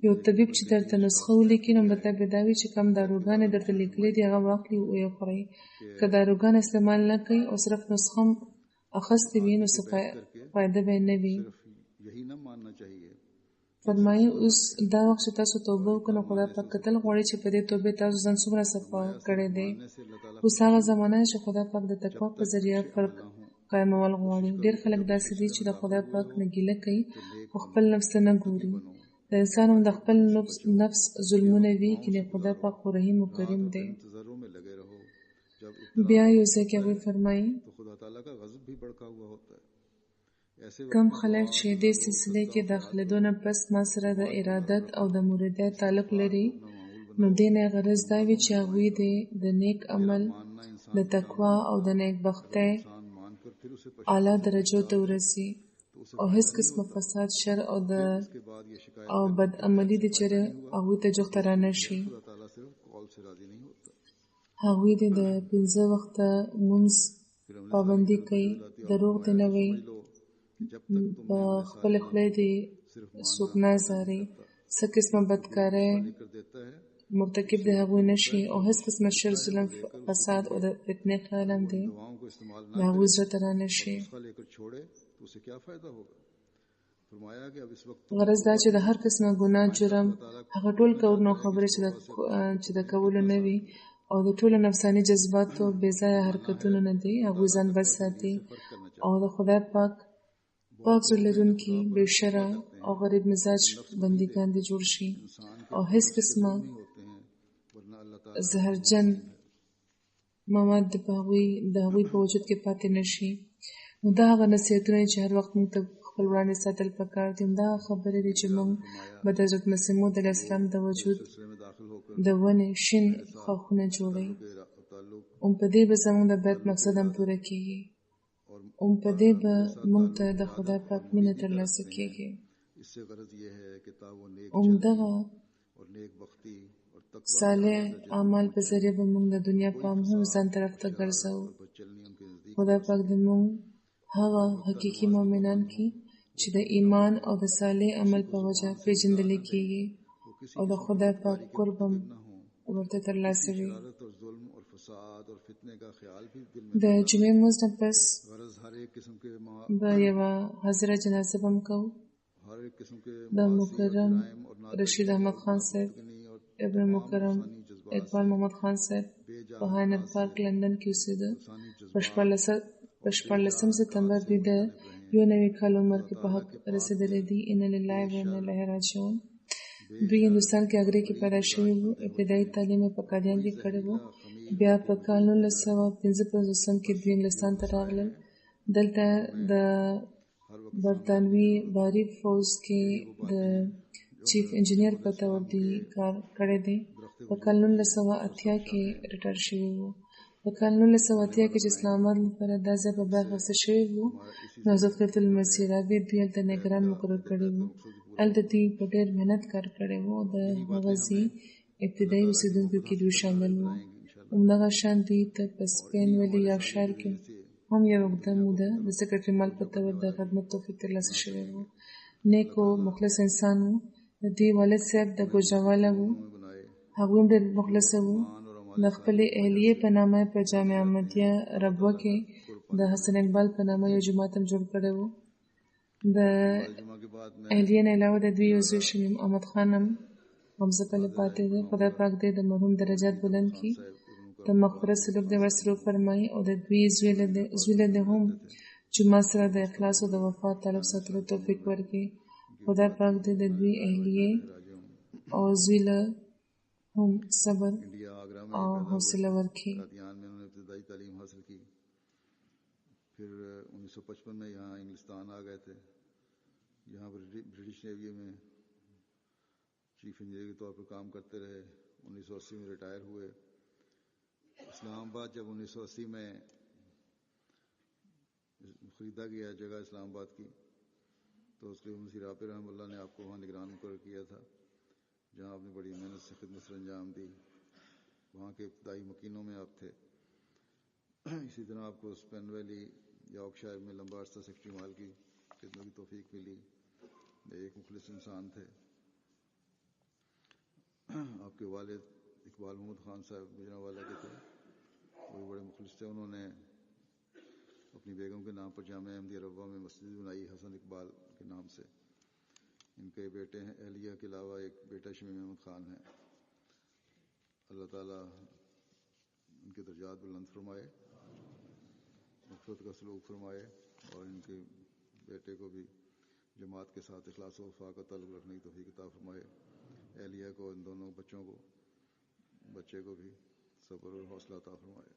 یو طبیب چې درته نسخه ولیکي، نو مطلب یې دا وي چې کوم داروګانې درته لیکلي دي هغه واخلي او یې وخورئ. که داروګان استعمال نه کوئ او صرف نسخه هم اخیستې وي، نو څه فایده به یې نه وي. فرمایي اوس دا وخت چې تاسو توبه وکړئ، نو خدای پاک کتل غواړي چې په دې توبې تاسو ځان څومره صفا کړی دی. اوس هغه زمانه چې خدای پاک د تقوا په ذریعه فرق قایمول غواړي. ډېر خلک داسې دي چې د خدای پاک نه ګیله کوي خو خپل نفس ته نه ګوري. د انسان هم د خپل نفس ظلمونه وي، کنې خدای پاک خو رحیم و کریم دی. بیا یو ځای کې هغوی فرمایي کم خلک چې دې سلسلې کې داخلېدو نه پس ما سره د ارادت او د مریدۍ تعلق لري، نو دې نه غرض دا وي چې هغوی د نیک عمل، د تقوا او د نیکبختۍ اعلی درجو ته ورسي او هیڅ قسمه فساد، شر او بد عملي د چېرې هغوی ته جوخته رانه شي. هغوی د 5 وخته لمونځ پابندي کوي، دروغ دې نه وایي، په خپلې خولې دې څوک نه ازاري، څه قسمه بدکارۍ مرتکب د هغوی نه شي او هیڅ قسمه شر، ظلم، فساد او د فتنې خیال هم دی د هغوی زړه ته رانه شي. غرض دا چې د هر قسمه ګناه، جرم، هغه ټول کارونه او خبرې چې د کولو نه وي او د ټولو نفساني جذباتو بې ځایه حرکتونو نه دي، هغوی ځان بچ ساتي او د خدای پاک زړه لرونکي، بې شره او غریب مزاج بندګان دې جوړ شي او هیڅ قسمه زهرجن مواد د هغوی په وجود کې پاتې نه شي. نو دا هغه نصیحتونه چې هر وخت موږ ته خپل وړاندې ساتل پکار دي. دا خبرې دي چې موږ به د حضرت مسیح موعود علیه السلام د وجود د ونې شین ښاخونه جوړوي. په دې به زموږ د بیعت مقصد هم پوره کېږي. په دې به موږ ته د خدای پاک مینه ترلاسه کېږي. دغه صالح اعمال په ذریعه به موږ د دنیا پام هم ځان طرف ته ګرځاو. बस चलनी उनके नजदीक خدای پاک د موږ هغه حقیقي مؤمنان کی چې د ایمان او د صالح عمل په وجه پیژندل کیږي او د خدای پاک قرب هم ورته ترلاسه وي. शरारत और जुल्म और फसाद और फितने का ख्याल भी दिल में د جمعې لمونځ نه پس गरज हर एक किस्म के به یوه حاضره جنازه به هم کوو. हर एक किस्म के د مکرم رشید احمد خان صاحب، ابن مکرم اقبال محمد خان صاحب په هاینت پارک لندن کې اوسېده. په 14 سپتمبر دوی د 1 کال عمر کې په حق رسېدلي دي. ان لله و انا الیه راجعون. دوی هندوستان کې اګرې کې پیدا شوي وو. ابتدایي تعلیم یې په قادیان کې کړی وو. بیا په کال 1955 کې دوی انګلستان ته راغلل. دلته د برطانوي بحري فوج کې د چیف انجینیر په تور دی کار کړی دی. په کال 1980 کې ریټایر شوی وو. په کال 1980 کې چې اسلام آباد لپاره دا ځای په برخه اخیستل شوی وو، نو حضرت قطب المسیح رابع دوی هلته نگران مقرر کړي وو. هلته دوی په ډېر محنت کار کړی وو. د هغه ځای ابتدایي اوسېدونکو کې دوی شامل وو. همدغه شان دوی ته په سپین ویلي یارکشایر کې هم یو اوږده موده د سکرټري مال په طور د خدمت توفیق ترلاسه شوی وو. نیک او مخلص انسان وو. د دوی والد صاحب د ګوجراواله وو. هغوی هم ډېر مخلصه وو. د خپلې اهلیې په نامه په جامع احمدیه ربوه کې د حسن اقبال په نامه یو جومات هم جوړ کړی وو. د اهلیې نه علاوه د دوی یو زوی شمیم احمد خان هم همزه پلې پاتې دی. خدای پاک دې د مرحوم درجات بلند کړي، د مغفرت سلوک دې ورسره وفرمایي او د دوی زوی له دې هم جومات سره د اخلاص او د وفا تعلق ساتلو توفیق ورکړي. خدای پاک دې د دوی اهلیې او زوی له هم صبر और हौसला वर्की. कादियान में उन्होंने इब्तदाई तालीम हासिल की. फिर 1955 में यहाँ इंग्लिस्तान आ गए थे. यहाँ पर ब्रिटिश नेवी में चीफ इंजीनियर के तौर पर काम करते रहे. 1980 में रिटायर हुए. इस्लामाबाद जब 1980 में ख़रीदा गया जगह इस्लामाबाद की, तो उसके लिए मुंशी राबिर रहमतुल्लाह ने आपको वहाँ निगरान मुकर्रर किया था, जहाँ आपने बड़ी मेहनत से खिदमत सर अंजाम दी. वहाँ के इब्तदाई मकीनों में आप थे. इसी तरह आपको स्पेन वैली यॉर्कशायर में लंबा अर्सा सेक्रेटरी माल की खिदमत की तौफीक मिली. एक मुखलिस इंसान थे. आपके वालिद इकबाल मोहम्मद खान साहब गुजरांवाला के थे, वो भी बड़े मुखलिस थे. उन्होंने अपनी बेगम के नाम पर जामिया अहमदिया रब्वा में मस्जिद बनाई हसन इकबाल के नाम से. इनके बेटे हैं एहलिया के अलावा एक बेटा शमीम अहमद खान है. अल्लाह ताला उनके दर्जात बुलंद फरमाए, मग़फ़िरत का सलूक फरमाए और इनके बेटे को भी जमात के साथ इखलास और वफ़ा का ताल्लुक़ रखने की तौफ़ीक़ अता फरमाए. एहलिया को, इन दोनों बच्चे को भी सब्र और हौसला अता फरमाए.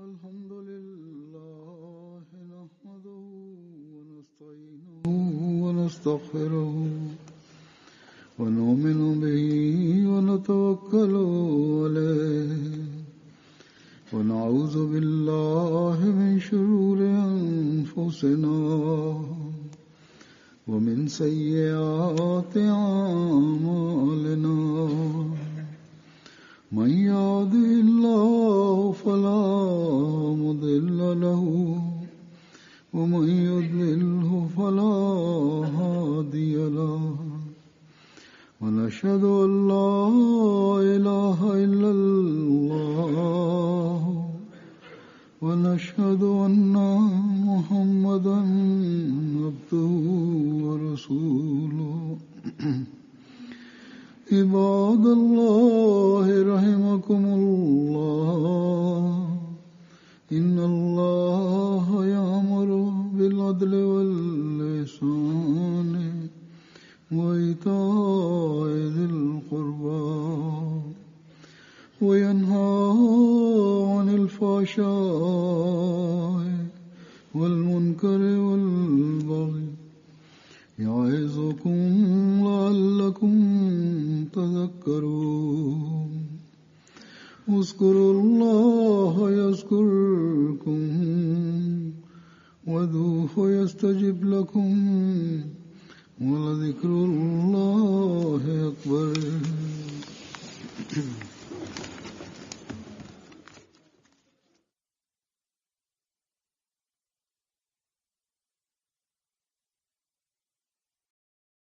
अल्हम्दुलिल्लाह नहमदुहु व नस्तईनुहु व नस्तग़फिरुहु व नु'मिनु बिही व नतवक्कलु अलैहि व नऊज़ु बिल्लाहि मिन शुरूरि अनफुसिना व मिन सय्यिआति अअमालिना. من يهده الله فلا مضل له ومن يضلله فلا هادي له. ونشهد أن لا إله إلا الله ونشهد أن محمدا عبده ورسوله. عباد الله رحمكم الله إن الله يأمر بالعدل والإحسان وإيتاء ذي القربى وينهى عن الفحشاء والمنكر والبغي يعظكم لعلكم تذكرون. اذكروا الله يذكركم وادعوه يستجب لكم ولذكر الله أكبر.